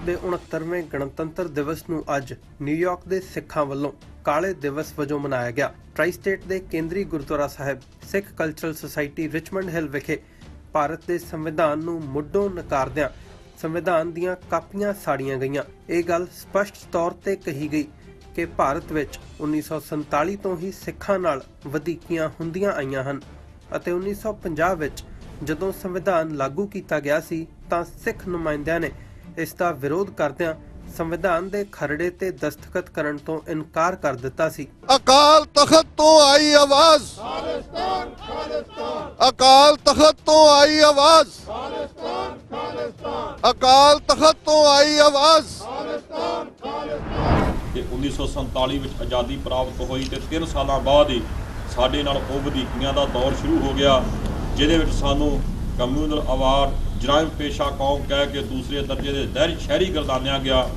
ਦੇ 69ਵੇਂ ਗਣਤੰਤਰ ਦਿਵਸ ਨੂੰ ਅੱਜ ਨਿਊਯਾਰਕ ਦੇ ਸਿੱਖਾਂ ਵੱਲੋਂ ਕਾਲੇ ਦਿਵਸ ਵਜੋਂ ਮਨਾਇਆ ਗਿਆ। ਟ੍ਰਾਈ ਸਟੇਟ ਦੇ ਕੇਂਦਰੀ ਗੁਰਦੁਆਰਾ ਸਾਹਿਬ ਸਿੱਖ ਕਲਚਰਲ ਸੁਸਾਇਟੀ ਰਿਚਮੰਡ ਹਿੱਲ ਵਿਖੇ ਭਾਰਤ ਦੇ ਸੰਵਿਧਾਨ ਨੂੰ ਮੁੱਢੋਂ ਨਕਾਰਦਿਆਂ ਸੰਵਿਧਾਨ ਦੀਆਂ ਕਾਪੀਆਂ ਸਾੜੀਆਂ ਗਈਆਂ। ਇਹ ਗੱਲ ਸਪਸ਼ਟ ਤੌਰ ਤੇ ਕਹੀ ਗਈ ਕਿ ਭਾਰਤ ਵਿੱਚ 1947 ਤੋਂ ਹੀ ਸਿੱਖਾਂ ਨਾਲ ਵਧੀਕੀਆਂ ਹੁੰਦੀਆਂ ਆਈਆਂ ਹਨ ਅਤੇ 1950 ਵਿੱਚ ਜਦੋਂ ਸੰਵਿਧਾਨ ਲਾਗੂ ਕੀਤਾ ਗਿਆ ਸੀ ਤਾਂ ਸਿੱਖ ਨੁਮਾਇੰਦਿਆਂ ਨੇ ਇਸ ਦਾ ਵਿਰੋਧ ਕਰਦਿਆਂ ਸੰਵਿਧਾਨ ਦੇ ਖਰੜੇ ਤੇ ਦਸਤਖਤ ਕਰਨ ਤੋਂ ਇਨਕਾਰ ਕਰ ਦਿੱਤਾ ਸੀ। ਅਕਾਲ ਤਖਤ ਤੋਂ ਆਈ ਆਵਾਜ਼, ਖਾਲਿਸਤਾਨ ਖਾਲਿਸਤਾਨ। ਅਕਾਲ ਤਖਤ ਤੋਂ ਆਈ ਆਵਾਜ਼, ਖਾਲਿਸਤਾਨ ਖਾਲਿਸਤਾਨ। ਅਕਾਲ ਤਖਤ ਤੋਂ ਆਈ ਆਵਾਜ਼, ਖਾਲਿਸਤਾਨ ਖਾਲਿਸਤਾਨ। 1947 ਵਿੱਚ ਆਜ਼ਾਦੀ ਪ੍ਰਾਪਤ ਹੋਈ ਤੇ 3 ਸਾਲਾਂ ਬਾਅਦ ਹੀ ਸਾਡੇ ਨਾਲ ਉਹ ਵਧੀਕੀਆਂ ਦਾ ਦੌਰ ਸ਼ੁਰੂ ਹੋ ਗਿਆ, ਜਿਹਦੇ ਵਿੱਚ ਸਾਨੂੰ ਕਮਿਊਨਲ ਅਵਾਰਡ ਜਰਾਇਮ ਪੇਸ਼ਾ ਕੌਮ ਕਹਿ ਕੇ ਦੂਸਰੇ ਦਰਜੇ ਦੇ ਸ਼ਹਿਰੀ ਗਰਦਾਨਿਆ ਗਿਆ।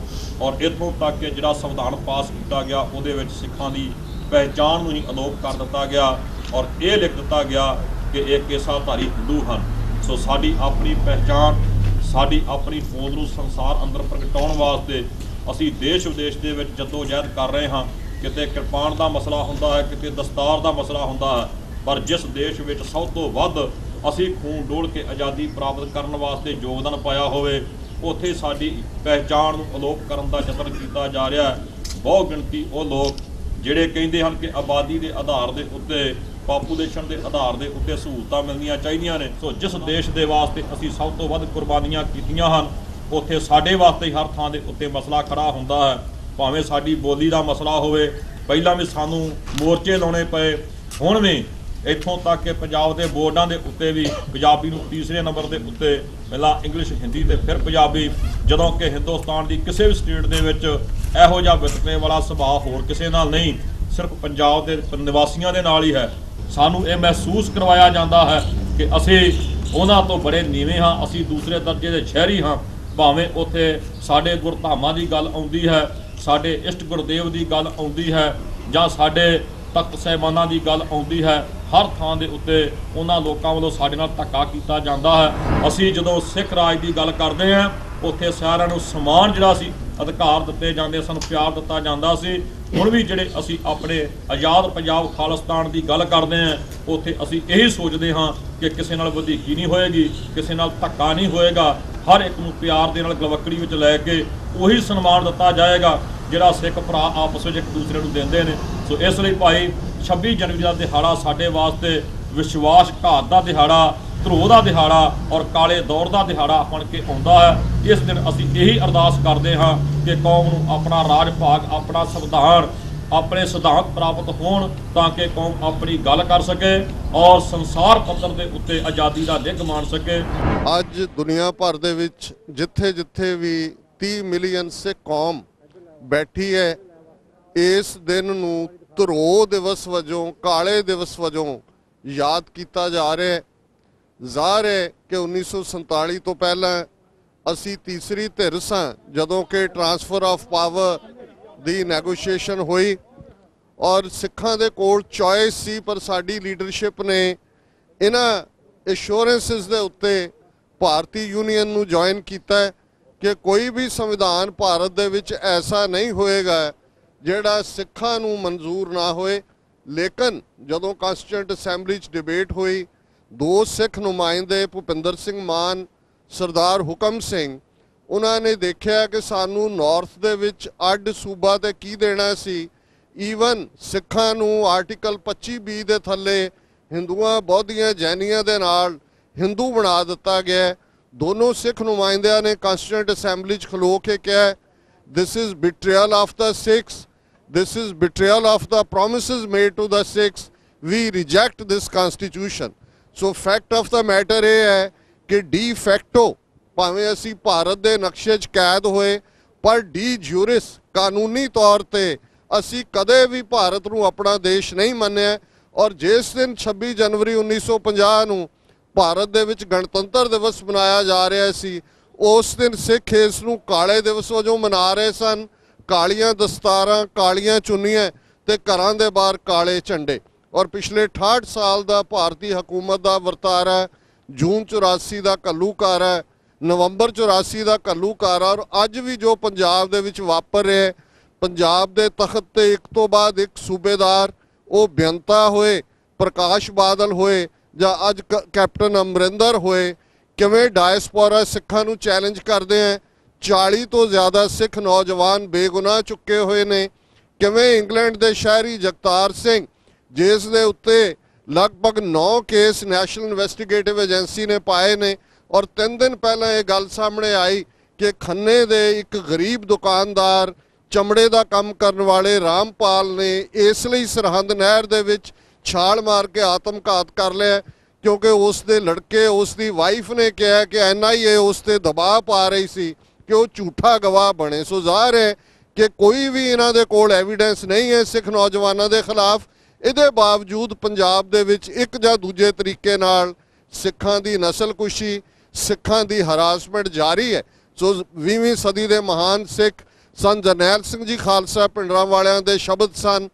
ਔਰ ਇੱਥੋਂ ਤੱਕ ਕਿ ਜਿਹੜਾ ਸੰਵਿਧਾਨ ਪਾਸ ਕੀਤਾ ਗਿਆ ਉਹਦੇ ਵਿੱਚ ਸਿੱਖਾਂ ਦੀ ਪਹਿਚਾਣ ਨੂੰ ਹੀ ਅਲੋਪ ਕਰ ਦਿੱਤਾ ਗਿਆ ਔਰ ਇਹ ਲਿਖ ਦਿੱਤਾ ਗਿਆ ਕਿ ਇਹ ਕੇਸਾਧਾਰੀ ਹਿੰਦੂ ਹਨ। ਸੋ ਸਾਡੀ ਆਪਣੀ ਪਹਿਚਾਣ, ਸਾਡੀ ਆਪਣੀ ਹੋਂਦ ਨੂੰ ਸੰਸਾਰ ਅੰਦਰ ਪ੍ਰਗਟਾਉਣ ਵਾਸਤੇ ਅਸੀਂ ਦੇਸ਼ ਵਿਦੇਸ਼ ਦੇ ਵਿੱਚ ਜਦੋਜਹਿਦ ਕਰ ਰਹੇ ਹਾਂ। ਕਿਤੇ ਕਿਰਪਾਨ ਦਾ ਮਸਲਾ ਹੁੰਦਾ ਹੈ, ਕਿਤੇ ਦਸਤਾਰ ਦਾ ਮਸਲਾ ਹੁੰਦਾ ਹੈ, ਪਰ ਜਿਸ ਦੇਸ਼ ਵਿੱਚ ਸਭ ਤੋਂ ਵੱਧ ਅਸੀਂ ਖੂਨ ਡੋਲ ਕੇ ਆਜ਼ਾਦੀ ਪ੍ਰਾਪਤ ਕਰਨ ਵਾਸਤੇ ਯੋਗਦਾਨ ਪਾਇਆ ਹੋਵੇ ਉੱਥੇ ਸਾਡੀ ਪਹਿਚਾਣ ਨੂੰ ਅਲੋਪ ਕਰਨ ਦਾ ਯਤਨ ਕੀਤਾ ਜਾ ਰਿਹਾ ਹੈ। ਬਹੁਤ ਗਿਣਤੀ ਉਹ ਲੋਕ ਜਿਹੜੇ ਕਹਿੰਦੇ ਹਨ ਕਿ ਆਬਾਦੀ ਦੇ ਆਧਾਰ ਦੇ ਉੱਤੇ, ਪਾਪੂਲੇਸ਼ਨ ਦੇ ਆਧਾਰ ਦੇ ਉੱਤੇ ਸਹੂਲਤਾਂ ਮਿਲਣੀਆਂ ਚਾਹੀਦੀਆਂ ਨੇ। ਸੋ ਜਿਸ ਦੇਸ਼ ਦੇ ਵਾਸਤੇ ਅਸੀਂ ਸਭ ਤੋਂ ਵੱਧ ਕੁਰਬਾਨੀਆਂ ਕੀਤੀਆਂ ਹਨ ਉੱਥੇ ਸਾਡੇ ਵਾਸਤੇ ਹਰ ਥਾਂ ਦੇ ਉੱਤੇ ਮਸਲਾ ਖੜਾ ਹੁੰਦਾ ਹੈ। ਭਾਵੇਂ ਸਾਡੀ ਬੋਲੀ ਦਾ ਮਸਲਾ ਹੋਵੇ, ਪਹਿਲਾਂ ਵੀ ਸਾਨੂੰ ਮੋਰਚੇ ਲਾਉਣੇ ਪਏ, ਹੁਣ ਵੀ ਇੱਥੋਂ ਤੱਕ ਕਿ ਪੰਜਾਬ ਦੇ ਬੋਰਡਾਂ ਦੇ ਉੱਤੇ ਵੀ ਪੰਜਾਬੀ ਨੂੰ ਤੀਸਰੇ ਨੰਬਰ ਦੇ ਉੱਤੇ, ਪਹਿਲਾਂ ਇੰਗਲਿਸ਼, ਹਿੰਦੀ ਤੇ ਫਿਰ ਪੰਜਾਬੀ, ਜਦੋਂ ਕਿ ਹਿੰਦੁਸਤਾਨ ਦੀ ਕਿਸੇ ਵੀ ਸਟੇਟ ਦੇ ਵਿੱਚ ਇਹੋ ਜਿਹਾ ਵਿਤਕਰੇ ਵਾਲਾ ਸੁਭਾਅ ਹੋਰ ਕਿਸੇ ਨਾਲ ਨਹੀਂ, ਸਿਰਫ ਪੰਜਾਬ ਦੇ ਨਿਵਾਸੀਆਂ ਦੇ ਨਾਲ ਹੀ ਹੈ। ਸਾਨੂੰ ਇਹ ਮਹਿਸੂਸ ਕਰਵਾਇਆ ਜਾਂਦਾ ਹੈ ਕਿ ਅਸੀਂ ਉਹਨਾਂ ਤੋਂ ਬੜੇ ਨੀਵੇਂ ਹਾਂ, ਅਸੀਂ ਦੂਸਰੇ ਦਰਜੇ ਦੇ ਸ਼ਹਿਰੀ ਹਾਂ। ਭਾਵੇਂ ਉੱਥੇ ਸਾਡੇ ਗੁਰਧਾਮਾਂ ਦੀ ਗੱਲ ਆਉਂਦੀ ਹੈ, ਸਾਡੇ ਇਸ਼ਟ ਗੁਰਦੇਵ ਦੀ ਗੱਲ ਆਉਂਦੀ ਹੈ ਜਾਂ ਸਾਡੇ ਤਖਤ ਸਾਹਿਬਾਨਾਂ ਦੀ ਗੱਲ ਆਉਂਦੀ ਹੈ, ਹਰ ਥਾਂ ਦੇ ਉੱਤੇ ਉਹਨਾਂ ਲੋਕਾਂ ਵੱਲੋਂ ਸਾਡੇ ਨਾਲ ਧੱਕਾ ਕੀਤਾ ਜਾਂਦਾ ਹੈ। ਅਸੀਂ ਜਦੋਂ ਸਿੱਖ ਰਾਜ ਦੀ ਗੱਲ ਕਰਦੇ ਹਾਂ ਉੱਥੇ ਸਾਰਿਆਂ ਨੂੰ ਸਮਾਨ ਜਿਹੜਾ ਸੀ ਅਧਿਕਾਰ ਦਿੱਤੇ ਜਾਂਦੇ, ਸਾਨੂੰ ਪਿਆਰ ਦਿੱਤਾ ਜਾਂਦਾ ਸੀ। ਹੁਣ ਵੀ ਜਿਹੜੇ ਅਸੀਂ ਆਪਣੇ ਆਜ਼ਾਦ ਪੰਜਾਬ ਖਾਲਿਸਤਾਨ ਦੀ ਗੱਲ ਕਰਦੇ ਹਾਂ ਉੱਥੇ ਅਸੀਂ ਇਹੀ ਸੋਚਦੇ ਹਾਂ ਕਿ ਕਿਸੇ ਨਾਲ ਵਧੀਕੀ ਨਹੀਂ ਹੋਏਗੀ, ਕਿਸੇ ਨਾਲ ਧੱਕਾ ਨਹੀਂ ਹੋਏਗਾ, ਹਰ ਇੱਕ ਨੂੰ ਪਿਆਰ ਦੇ ਨਾਲ ਗਲਵੱਕੜੀ ਵਿੱਚ ਲੈ ਕੇ ਉਹੀ ਸਨਮਾਨ ਦਿੱਤਾ ਜਾਏਗਾ ਜਿਹੜਾ ਸਿੱਖ ਭਰਾ ਆਪਸ ਵਿੱਚ ਇੱਕ ਦੂਸਰੇ ਨੂੰ ਦਿੰਦੇ ਨੇ। ਸੋ ਇਸ ਲਈ ਭਾਈ 26 ਜਨਵਰੀ ਦਾ ਦਿਹਾੜਾ ਸਾਡੇ ਵਾਸਤੇ ਵਿਸ਼ਵਾਸਘਾਤ ਦਾ ਦਿਹਾੜਾ, ਧਰੋਹ ਦਾ ਦਿਹਾੜਾ ਔਰ ਕਾਲੇ ਦੌਰ ਦਾ ਦਿਹਾੜਾ ਬਣ ਕੇ ਆਉਂਦਾ ਹੈ। ਇਸ ਦਿਨ ਅਸੀਂ ਇਹੀ ਅਰਦਾਸ ਕਰਦੇ ਹਾਂ ਕਿ ਕੌਮ ਨੂੰ ਆਪਣਾ ਰਾਜ ਭਾਗ, ਆਪਣਾ ਸੰਵਿਧਾਨ, ਆਪਣੇ ਸਿਧਾਂਤ ਪ੍ਰਾਪਤ ਹੋਣ ਤਾਂ ਕਿ ਕੌਮ ਆਪਣੀ ਗੱਲ ਕਰ ਸਕੇ ਔਰ ਸੰਸਾਰ ਪੱਧਰ ਦੇ ਉੱਤੇ ਆਜ਼ਾਦੀ ਦਾ ਨਿੱਘ ਮਾਣ ਸਕੇ। ਅੱਜ ਦੁਨੀਆ ਭਰ ਦੇ ਵਿੱਚ ਜਿੱਥੇ ਜਿੱਥੇ ਵੀ 30 ਮਿਲੀਅਨ ਸਿੱਖ ਕੌਮ ਬੈਠੀ ਹੈ, ਇਸ ਦਿਨ ਨੂੰ ਧਰੋਹ ਦਿਵਸ ਵਜੋਂ, ਕਾਲੇ ਦਿਵਸ ਵਜੋਂ ਯਾਦ ਕੀਤਾ ਜਾ ਰਿਹਾ ਹੈ। ਜ਼ਾਹਰ ਹੈ ਕਿ 1947 ਤੋਂ ਪਹਿਲਾਂ ਅਸੀਂ ਤੀਸਰੀ ਧਿਰ ਸਾਂ ਜਦੋਂ ਕਿ transfer of power the negotiation ਹੋਈ ਔਰ ਸਿੱਖਾਂ ਦੇ ਕੋਲ ਚੋਇਸ ਸੀ, ਪਰ ਸਾਡੀ ਲੀਡਰਸ਼ਿਪ ਨੇ ਇਹਨਾਂ ਐਸ਼ੋਰੈਂਸਿਸ ਦੇ ਉੱਤੇ ਭਾਰਤੀ ਯੂਨੀਅਨ ਨੂੰ ਜੁਆਇਨ ਕੀਤਾ ਕਿ ਕੋਈ ਵੀ ਸੰਵਿਧਾਨ ਭਾਰਤ ਦੇ ਵਿੱਚ ਐਸਾ ਨਹੀਂ ਹੋਏਗਾ ਜਿਹੜਾ ਸਿੱਖਾਂ ਨੂੰ ਮਨਜ਼ੂਰ ਨਾ ਹੋਏ। ਲੇਕਿਨ ਜਦੋਂ ਕਾਂਸਟੀਟਿਊਂਟ ਅਸੈਂਬਲੀ 'ਚ ਡਿਬੇਟ ਹੋਈ, 2 ਸਿੱਖ ਨੁਮਾਇੰਦੇ ਭੁਪਿੰਦਰ ਸਿੰਘ ਮਾਨ, ਸਰਦਾਰ ਹੁਕਮ ਸਿੰਘ, ਉਹਨਾਂ ਨੇ ਦੇਖਿਆ ਕਿ ਸਾਨੂੰ ਨਾਰਥ ਦੇ ਵਿੱਚ ਅੱਡ ਸੂਬਾ ਤੇ ਕੀ ਦੇਣਾ ਸੀ। ਈਵਨ ਸਿੱਖਾਂ ਨੂੰ ਆਰਟੀਕਲ 25B ਦੇ ਥੱਲੇ ਹਿੰਦੂਆਂ, ਬੌਧੀਆਂ, ਜੈਨੀਆਂ ਦੇ ਨਾਲ ਹਿੰਦੂ ਬਣਾ ਦਿੱਤਾ ਗਿਆ। ਦੋਨੋਂ ਸਿੱਖ ਨੁਮਾਇੰਦਿਆਂ ਨੇ ਕਾਂਸਟੀਟਿਊਂਟ ਅਸੈਂਬਲੀ 'ਚ ਖਲੋ ਕੇ ਕਿਹਾ, this is betrayal of the Sikhs, this is betrayal of the promises made to the Sikhs, we reject this constitution। So fact of the matter ਇਹ ਹੈ ਕਿ de facto ਭਾਵੇਂ ਅਸੀਂ ਭਾਰਤ ਦੇ ਨਕਸ਼ੇ 'ਚ ਕੈਦ ਹੋਏ, ਪਰ ਡੀ ਜੂਰਿਸ ਕਾਨੂੰਨੀ ਤੌਰ ਤੇ ਅਸੀਂ ਕਦੇ ਵੀ ਭਾਰਤ ਨੂੰ ਆਪਣਾ ਦੇਸ਼ ਨਹੀਂ ਮੰਨਿਆ। ਔਰ ਜਿਸ ਦਿਨ 26 ਜਨਵਰੀ 1950 ਨੂੰ ਭਾਰਤ ਦੇ ਵਿੱਚ ਗਣਤੰਤਰ ਦਿਵਸ ਮਨਾਇਆ ਜਾ ਰਿਹਾ ਸੀ, ਉਸ ਦਿਨ ਸਿੱਖ ਇਸ ਨੂੰ ਕਾਲੇ ਦਿਵਸ ਵਜੋਂ ਮਨਾ ਰਹੇ ਸਨ। ਕਾਲੀਆਂ ਦਸਤਾਰਾਂ, ਕਾਲੀਆਂ ਚੁੰਨੀਆਂ ਤੇ ਘਰਾਂ ਦੇ ਬਾਹਰ ਕਾਲੇ ਝੰਡੇ। ਔਰ ਪਿਛਲੇ 68 ਸਾਲ ਦਾ ਭਾਰਤੀ ਹਕੂਮਤ ਦਾ ਵਰਤਾਰਾ, ਜੂਨ 84 ਦਾ ਘੱਲੂਘਾਰਾ, ਨਵੰਬਰ 84 ਦਾ ਘੱਲੂਘਾਰਾ ਔਰ ਅੱਜ ਵੀ ਜੋ ਪੰਜਾਬ ਦੇ ਵਿੱਚ ਵਾਪਰ ਰਿਹਾ, ਪੰਜਾਬ ਦੇ ਤਖਤ ਤੇ ਇੱਕ ਤੋਂ ਬਾਅਦ ਇੱਕ ਸੂਬੇਦਾਰ, ਉਹ ਬੇਅੰਤਾ ਹੋਏ, ਪ੍ਰਕਾਸ਼ ਬਾਦਲ ਹੋਏ ਜਾਂ ਅੱਜ ਕੈਪਟਨ ਅਮਰਿੰਦਰ ਹੋਏ, ਕਿਵੇਂ ਡਾਇਸਪੋਰਾ ਸਿੱਖਾਂ ਨੂੰ ਚੈਲੰਜ ਕਰਦੇ ਹੈ। 40 ਤੋਂ ਜ਼ਿਆਦਾ ਸਿੱਖ ਨੌਜਵਾਨ ਬੇਗੁਨਾਹ ਚੁੱਕੇ ਹੋਏ ਨੇ। ਕਿਵੇਂ ਇੰਗਲੈਂਡ ਦੇ ਸ਼ਹਿਰੀ ਜਗਤਾਰ ਸਿੰਘ, ਜਿਸ ਦੇ ਉੱਤੇ ਲਗਭਗ 9 ਕੇਸ ਨੈਸ਼ਨਲ ਇਨਵੈਸਟੀਗੇਟਿਵ ਏਜੰਸੀ ਨੇ ਪਾਏ ਨੇ, ਔਰ 3 ਦਿਨ ਪਹਿਲਾਂ ਇਹ ਗੱਲ ਸਾਹਮਣੇ ਆਈ ਕਿ ਖੰਨੇ ਦੇ ਇੱਕ ਗਰੀਬ ਦੁਕਾਨਦਾਰ, ਚਮੜੇ ਦਾ ਕੰਮ ਕਰਨ ਵਾਲੇ ਰਾਮਪਾਲ ਨੇ ਇਸ ਲਈ ਸਰਹੰਦ ਨਹਿਰ ਦੇ ਵਿੱਚ ਛਾਲ ਮਾਰ ਕੇ ਆਤਮਘਾਤ ਕਰ ਲਿਆ, ਕਿਉਂਕਿ ਉਸ ਦੇ ਲੜਕੇ, ਉਸ ਦੀ ਵਾਈਫ ਨੇ ਕਿਹਾ ਕਿ NIA ਉਸ ਤੇ ਦਬਾਅ ਪਾ ਰਹੀ ਸੀ ਕਿ ਉਹ ਝੂਠਾ ਗਵਾਹ ਬਣੇ। ਸੋ ਜ਼ਾਹਰ ਹੈ ਕਿ ਕੋਈ ਵੀ ਇਹਨਾਂ ਦੇ ਕੋਲ ਐਵੀਡੈਂਸ ਨਹੀਂ ਹੈ ਸਿੱਖ ਨੌਜਵਾਨਾਂ ਦੇ ਖਿਲਾਫ। ਇਹਦੇ ਬਾਵਜੂਦ ਪੰਜਾਬ ਦੇ ਵਿੱਚ ਇੱਕ ਜਾਂ ਦੂਜੇ ਤਰੀਕੇ ਨਾਲ ਸਿੱਖਾਂ ਦੀ ਨਸਲਕੁਸ਼ੀ, ਸਿੱਖਾਂ ਦੀ ਹਰਾਸਮੈਂਟ ਜਾਰੀ ਹੈ। ਸੋ 20ਵੀਂ ਸਦੀ ਦੇ ਮਹਾਨ ਸਿੱਖ ਸੰਤ ਜਰਨੈਲ ਸਿੰਘ ਜੀ ਖਾਲਸਾ ਪਿੰਡਰਾਂ ਵਾਲਿਆਂ ਦੇ ਸ਼ਬਦ ਸਨ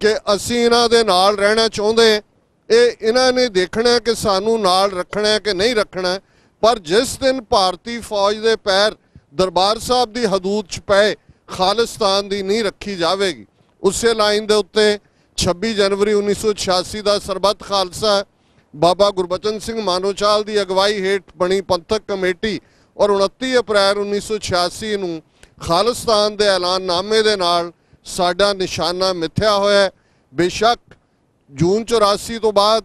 ਕਿ ਅਸੀਂ ਇਹਨਾਂ ਦੇ ਨਾਲ ਰਹਿਣਾ ਚਾਹੁੰਦੇ, ਇਹ ਇਹਨਾਂ ਨੇ ਦੇਖਣਾ ਕਿ ਸਾਨੂੰ ਨਾਲ ਰੱਖਣਾ ਕਿ ਨਹੀਂ ਰੱਖਣਾ। ਪਰ ਜਿਸ ਦਿਨ ਭਾਰਤੀ ਫੌਜ ਦੇ ਪੈਰ ਦਰਬਾਰ ਸਾਹਿਬ ਦੀ ਹਦੂਦ 'ਚ ਪਏ, ਖਾਲਿਸਤਾਨ ਦੀ ਨਹੀਂ ਰੱਖੀ ਜਾਵੇਗੀ। ਉਸੇ ਲਾਈਨ ਦੇ ਉੱਤੇ 26 ਜਨਵਰੀ 1986 ਦਾ ਸਰਬੱਤ ਖਾਲਸਾ ਬਾਬਾ ਗੁਰਬਚਨ ਸਿੰਘ ਮਾਨੋਚਾਲ ਦੀ ਅਗਵਾਈ ਹੇਠ ਬਣੀ ਪੰਥਕ ਕਮੇਟੀ ਔਰ 29 ਅਪ੍ਰੈਲ 1986 ਨੂੰ ਖਾਲਿਸਤਾਨ ਦੇ ਐਲਾਨਨਾਮੇ ਦੇ ਨਾਲ ਸਾਡਾ ਨਿਸ਼ਾਨਾ ਮਿੱਥਿਆ ਹੋਇਆ। ਬੇਸ਼ੱਕ ਜੂਨ 84 ਤੋਂ ਬਾਅਦ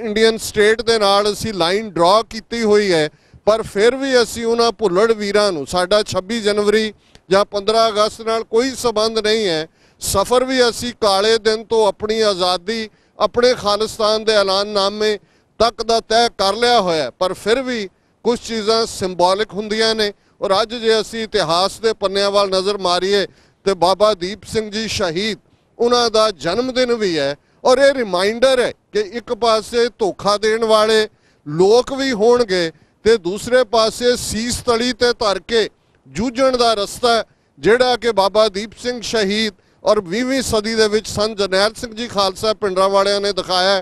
ਇੰਡੀਅਨ ਸਟੇਟ ਦੇ ਨਾਲ ਅਸੀਂ ਲਾਈਨ ਡਰਾ ਕੀਤੀ ਹੋਈ ਹੈ, ਪਰ ਫਿਰ ਵੀ ਅਸੀਂ ਉਹਨਾਂ ਭੁੱਲੜ ਵੀਰਾਂ ਨੂੰ, ਸਾਡਾ 26 ਜਨਵਰੀ ਜਾਂ 15 ਅਗਸਤ ਨਾਲ ਕੋਈ ਸੰਬੰਧ ਨਹੀਂ ਹੈ। ਸਫ਼ਰ ਵੀ ਅਸੀਂ ਕਾਲੇ ਦਿਨ ਤੋਂ ਆਪਣੀ ਆਜ਼ਾਦੀ, ਆਪਣੇ ਖਾਲਿਸਤਾਨ ਦੇ ਐਲਾਨਨਾਮੇ ਤੱਕ ਦਾ ਤੈਅ ਕਰ ਲਿਆ ਹੋਇਆ, ਪਰ ਫਿਰ ਵੀ ਕੁਝ ਚੀਜ਼ਾਂ ਸਿੰਬੋਲਿਕ ਹੁੰਦੀਆਂ ਨੇ। ਔਰ ਅੱਜ ਜੇ ਅਸੀਂ ਇਤਿਹਾਸ ਦੇ ਪੰਨਿਆਂ ਵੱਲ ਨਜ਼ਰ ਮਾਰੀਏ ਤੇ ਬਾਬਾ ਦੀਪ ਸਿੰਘ ਜੀ ਸ਼ਹੀਦ, ਉਹਨਾਂ ਦਾ ਜਨਮ ਦਿਨ ਵੀ ਹੈ। ਔਰ ਇਹ ਰਿਮਾਈਂਡਰ ਹੈ ਕਿ ਇੱਕ ਪਾਸੇ ਧੋਖਾ ਦੇਣ ਵਾਲੇ ਲੋਕ ਵੀ ਹੋਣਗੇ ਤੇ ਦੂਸਰੇ ਪਾਸੇ ਸੀਸ ਤਲੀ ਤੇ ਧਰ ਕੇ ਜੂਝਣ ਦਾ ਰਸਤਾ ਜਿਹੜਾ ਕਿ ਬਾਬਾ ਦੀਪ ਸਿੰਘ ਸ਼ਹੀਦ ਔਰ 20ਵੀਂ ਸਦੀ ਦੇ ਵਿੱਚ ਸੰਤ ਜਰਨੈਲ ਸਿੰਘ ਜੀ ਖਾਲਸਾ ਪਿੰਡਰਾਂ ਵਾਲਿਆਂ ਨੇ ਦਿਖਾਇਆ।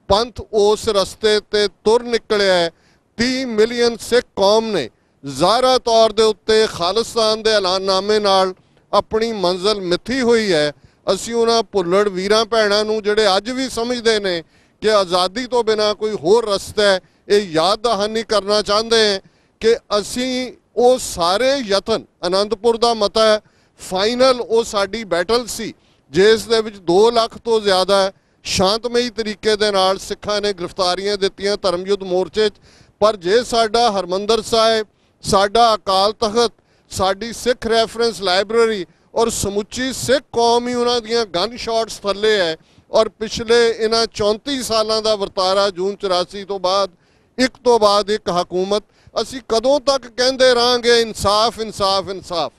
ਪੰਥ ਉਸ ਰਸਤੇ ਤੇ ਤੁਰ ਨਿਕਲਿਆ। 30 ਮਿਲੀਅਨ ਸਿੱਖ ਕੌਮ ਨੇ ਜ਼ਾਹਰਾ ਤੌਰ ਦੇ ਉੱਤੇ ਖਾਲਿਸਤਾਨ ਦੇ ਐਲਾਨਨਾਮੇ ਨਾਲ ਆਪਣੀ ਮੰਜ਼ਿਲ ਮਿੱਥੀ ਹੋਈ ਹੈ। ਅਸੀਂ ਉਹਨਾਂ ਭੁੱਲੜ ਵੀਰਾਂ ਭੈਣਾਂ ਨੂੰ ਜਿਹੜੇ ਅੱਜ ਵੀ ਸਮਝਦੇ ਨੇ ਕਿ ਆਜ਼ਾਦੀ ਤੋਂ ਬਿਨਾਂ ਕੋਈ ਹੋਰ ਰਸਤਾ ਹੈ, ਇਹ ਯਾਦ ਦਹਾਨੀ ਕਰਨਾ ਚਾਹੁੰਦੇ ਹੈ ਕਿ ਅਸੀਂ ਉਹ ਸਾਰੇ ਯਤਨ, ਅਨੰਦਪੁਰ ਦਾ ਮਤਾ ਫਾਈਨਲ ਉਹ ਸਾਡੀ ਬੈਟਲ ਸੀ ਜਿਸ ਦੇ ਵਿੱਚ 2 ਲੱਖ ਤੋਂ ਜ਼ਿਆਦਾ ਸ਼ਾਂਤਮਈ ਤਰੀਕੇ ਦੇ ਨਾਲ ਸਿੱਖਾਂ ਨੇ ਗ੍ਰਿਫਤਾਰੀਆਂ ਦਿੱਤੀਆਂ ਧਰਮਯੁੱਧ ਮੋਰਚੇ 'ਚ। ਪਰ ਜੇ ਸਾਡਾ ਹਰਮੰਦਰ ਸਾਹਿਬ, ਸਾਡਾ ਅਕਾਲ ਤਖਤ, ਸਾਡੀ ਸਿੱਖ ਰੈਫਰੈਂਸ ਲਾਇਬ੍ਰੇਰੀ ਔਰ ਸਮੁੱਚੀ ਸਿੱਖ ਕੌਮ ਹੀ ਉਹਨਾਂ ਦੀਆਂ ਗਨ ਸ਼ਾਟਸ ਥੱਲੇ ਹੈ। ਔਰ ਪਿਛਲੇ ਇਹਨਾਂ 34 ਸਾਲਾਂ ਦਾ ਵਰਤਾਰਾ ਜੂਨ 84 ਤੋਂ ਬਾਅਦ ਇੱਕ ਤੋਂ ਬਾਅਦ ਇੱਕ ਹਕੂਮਤ, ਅਸੀਂ ਕਦੋਂ ਤੱਕ ਕਹਿੰਦੇ ਰਹਾਂਗੇ ਇਨਸਾਫ ਇਨਸਾਫ ਇਨਸਾਫ?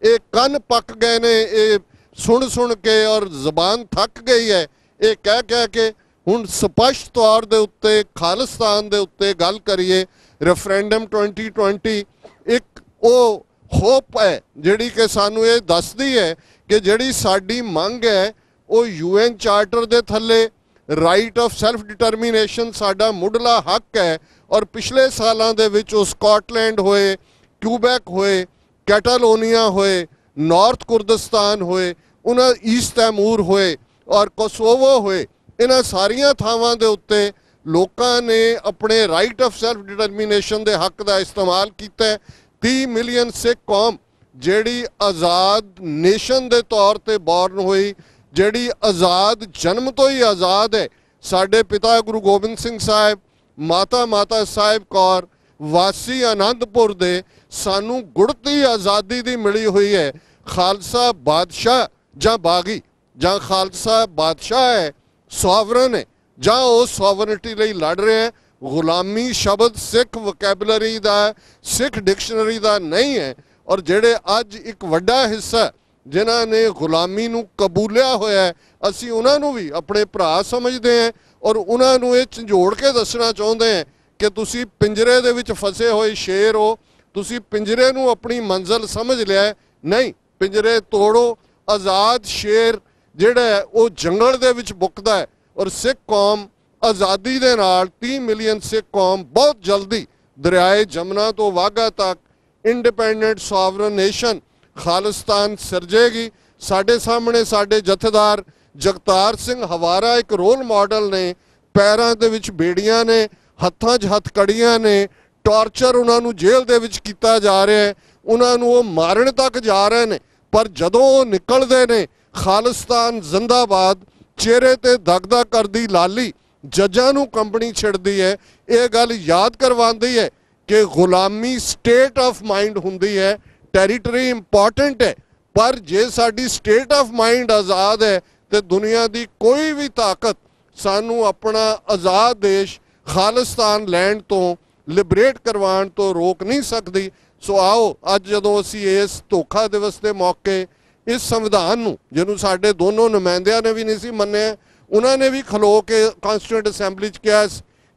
ਇਹ ਕੰਨ ਪੱਕ ਗਏ ਨੇ ਇਹ ਸੁਣ ਕੇ ਔਰ ਜ਼ਬਾਨ ਥੱਕ ਗਈ ਹੈ ਇਹ ਕਹਿ ਕੇ। ਹੁਣ ਸਪਸ਼ਟ ਤੌਰ ਦੇ ਉੱਤੇ ਖਾਲਿਸਤਾਨ ਦੇ ਉੱਤੇ ਗੱਲ ਕਰੀਏ। ਰੈਫਰੈਂਡਮ 2020 ਇੱਕ ਉਹ ਹੋਪ ਹੈ ਜਿਹੜੀ ਕਿ ਸਾਨੂੰ ਇਹ ਦੱਸਦੀ ਹੈ ਕਿ ਜਿਹੜੀ ਸਾਡੀ ਮੰਗ ਹੈ ਉਹ UN ਚਾਰਟਰ ਦੇ ਥੱਲੇ ਰਾਈਟ ਆਫ ਸੈਲਫ ਡਿਟਰਮੀਨੇਸ਼ਨ ਸਾਡਾ ਮੁੱਢਲਾ ਹੱਕ ਹੈ। ਔਰ ਪਿਛਲੇ ਸਾਲਾਂ ਦੇ ਵਿੱਚ ਉਹ ਸਕਾਟਲੈਂਡ ਹੋਏ, ਕਿਊਬੈਕ ਹੋਏ, ਕੈਟਾਲੋਨੀਆ ਹੋਏ, ਨਾਰਥ ਕੁਰਦਿਸਤਾਨ ਹੋਏ, ਉਹਨਾਂ ਈਸਟ ਤੈਮੂਰ ਹੋਏ ਔਰ ਕੋਸੋਵੋ ਹੋਏ, ਇਹਨਾਂ ਸਾਰੀਆਂ ਥਾਵਾਂ ਦੇ ਉੱਤੇ ਲੋਕਾਂ ਨੇ ਆਪਣੇ ਰਾਈਟ ਆਫ ਸੈਲਫ ਡਿਟਰਮੀਨੇਸ਼ਨ ਦੇ ਹੱਕ ਦਾ ਇਸਤੇਮਾਲ ਕੀਤਾ। 30 ਮਿਲੀਅਨ ਸਿੱਖ ਕੌਮ ਜਿਹੜੀ ਆਜ਼ਾਦ ਨੇਸ਼ਨ ਦੇ ਤੌਰ ਤੇ ਬੌਰਨ ਹੋਈ, ਜਿਹੜੀ ਆਜ਼ਾਦ ਜਨਮ ਤੋਂ ਹੀ ਆਜ਼ਾਦ ਹੈ। ਸਾਡੇ ਪਿਤਾ ਗੁਰੂ ਗੋਬਿੰਦ ਸਿੰਘ ਸਾਹਿਬ, ਮਾਤਾ ਸਾਹਿਬ ਕੌਰ ਵਾਸੀ ਆਨੰਦਪੁਰ ਦੇ, ਸਾਨੂੰ ਗੁੜਤੀ ਆਜ਼ਾਦੀ ਦੀ ਮਿਲੀ ਹੋਈ ਹੈ। ਖਾਲਸਾ ਬਾਦਸ਼ਾਹ ਜਾਂ ਬਾਗੀ ਜਾਂ ਖਾਲਸਾ ਬਾਦਸ਼ਾਹ ਹੈ, ਸੋਵਰਨ ਹੈ, ਜਾਂ ਉਹ ਸੋਵਰਨਿਟੀ ਲਈ ਲੜ ਰਹੇ ਹੈ। ਗੁਲਾਮੀ ਸ਼ਬਦ ਸਿੱਖ ਵੋਕੈਬਲਰੀ ਦਾ, ਸਿੱਖ ਡਿਕਸ਼ਨਰੀ ਦਾ ਨਹੀਂ ਹੈ। ਔਰ ਜਿਹੜੇ ਅੱਜ ਇੱਕ ਵੱਡਾ ਹਿੱਸਾ ਜਿਨ੍ਹਾਂ ਨੇ ਗੁਲਾਮੀ ਨੂੰ ਕਬੂਲਿਆ ਹੋਇਆ ਹੈ, ਅਸੀਂ ਉਹਨਾਂ ਨੂੰ ਵੀ ਆਪਣੇ ਭਰਾ ਸਮਝਦੇ ਹਾਂ ਔਰ ਉਹਨਾਂ ਨੂੰ ਇਹ ਝੰਜੋੜ ਕੇ ਦੱਸਣਾ ਚਾਹੁੰਦੇ ਹਾਂ ਕਿ ਤੁਸੀਂ ਪਿੰਜਰੇ ਦੇ ਵਿੱਚ ਫਸੇ ਹੋਏ ਸ਼ੇਰ ਹੋ, ਤੁਸੀਂ ਪਿੰਜਰੇ ਨੂੰ ਆਪਣੀ ਮੰਜ਼ਿਲ ਸਮਝ ਲਿਆ। ਨਹੀਂ, ਪਿੰਜਰੇ ਤੋੜੋ। ਆਜ਼ਾਦ ਸ਼ੇਰ ਜਿਹੜਾ ਹੈ ਉਹ ਜੰਗਲ ਦੇ ਵਿੱਚ ਬੁੱਕਦਾ ਹੈ। ਔਰ ਸਿੱਖ ਕੌਮ ਆਜ਼ਾਦੀ ਦੇ ਨਾਲ 30 ਮਿਲੀਅਨ ਸਿੱਖ ਕੌਮ ਬਹੁਤ ਜਲਦੀ ਦਰਿਆਏ ਜਮਨਾ ਤੋਂ ਵਾਘਾ ਤੱਕ ਇੰਡੀਪੈਂਡੈਂਟ ਸੋਵਰਨ ਨੇਸ਼ਨ ਖਾਲਿਸਤਾਨ ਸਿਰਜੇਗੀ। ਸਾਡੇ ਸਾਹਮਣੇ ਸਾਡੇ ਜਥੇਦਾਰ ਜਗਤਾਰ ਸਿੰਘ ਹਵਾਰਾ ਇੱਕ ਰੋਲ ਮਾਡਲ ਨੇ। ਪੈਰਾਂ ਦੇ ਵਿੱਚ ਬੇੜੀਆਂ ਨੇ, ਹੱਥਾਂ 'ਚ ਹੱਥਕੜੀਆਂ ਨੇ, ਟਾਰਚਰ ਉਹਨਾਂ ਨੂੰ ਜੇਲ੍ਹ ਦੇ ਵਿੱਚ ਕੀਤਾ ਜਾ ਰਿਹਾ ਹੈ, ਉਹਨਾਂ ਨੂੰ ਉਹ ਮਾਰਨ ਤੱਕ ਜਾ ਰਹੇ ਨੇ। ਪਰ ਜਦੋਂ ਉਹ ਨਿਕਲਦੇ ਨੇ, ਖਾਲਿਸਤਾਨ ਜ਼ਿੰਦਾਬਾਦ ਚਿਹਰੇ ਤੇ ਦਗਦਗ ਕਰਦੀ ਲਾਲੀ ਜੱਜਾਂ ਨੂੰ ਕੰਬਣੀ ਛਿੜਦੀ ਹੈ। ਇਹ ਗੱਲ ਯਾਦ ਕਰਵਾਉਂਦੀ ਹੈ ਕਿ ਗੁਲਾਮੀ ਸਟੇਟ ਆਫ ਮਾਈਂਡ ਹੁੰਦੀ ਹੈ, ਟੈਰੀਟਰੀ ਇੰਪੋਰਟੈਂਟ ਹੈ, ਪਰ ਜੇ ਸਾਡੀ ਸਟੇਟ ਆਫ ਮਾਈਂਡ ਆਜ਼ਾਦ ਹੈ ਤੇ ਦੁਨੀਆ ਦੀ ਕੋਈ ਵੀ ਤਾਕਤ ਸਾਨੂੰ ਆਪਣਾ ਆਜ਼ਾਦ ਦੇਸ਼ ਖਾਲਿਸਤਾਨ ਲੈਂਡ ਤੋਂ ਲਿਬਰੇਟ ਕਰਵਾਉਣ ਤੋਂ ਰੋਕ ਨਹੀਂ ਸਕਦੀ। ਸੋ ਆਓ ਅੱਜ ਜਦੋਂ ਅਸੀਂ ਇਸ ਧੋਖਾ ਦਿਵਸ ਦੇ ਮੌਕੇ ਇਸ ਸੰਵਿਧਾਨ ਨੂੰ, ਜਿਹਨੂੰ ਸਾਡੇ ਦੋਨੋਂ ਨੁਮਾਇੰਦਿਆਂ ਨੇ ਵੀ ਨਹੀਂ ਸੀ ਮੰਨਿਆ, ਉਹਨਾਂ ਨੇ ਵੀ ਖਲੋ ਕੇ ਕਾਂਸਟੀਟਿਊਂਟ ਅਸੈਂਬਲੀ 'ਚ ਕਿਹਾ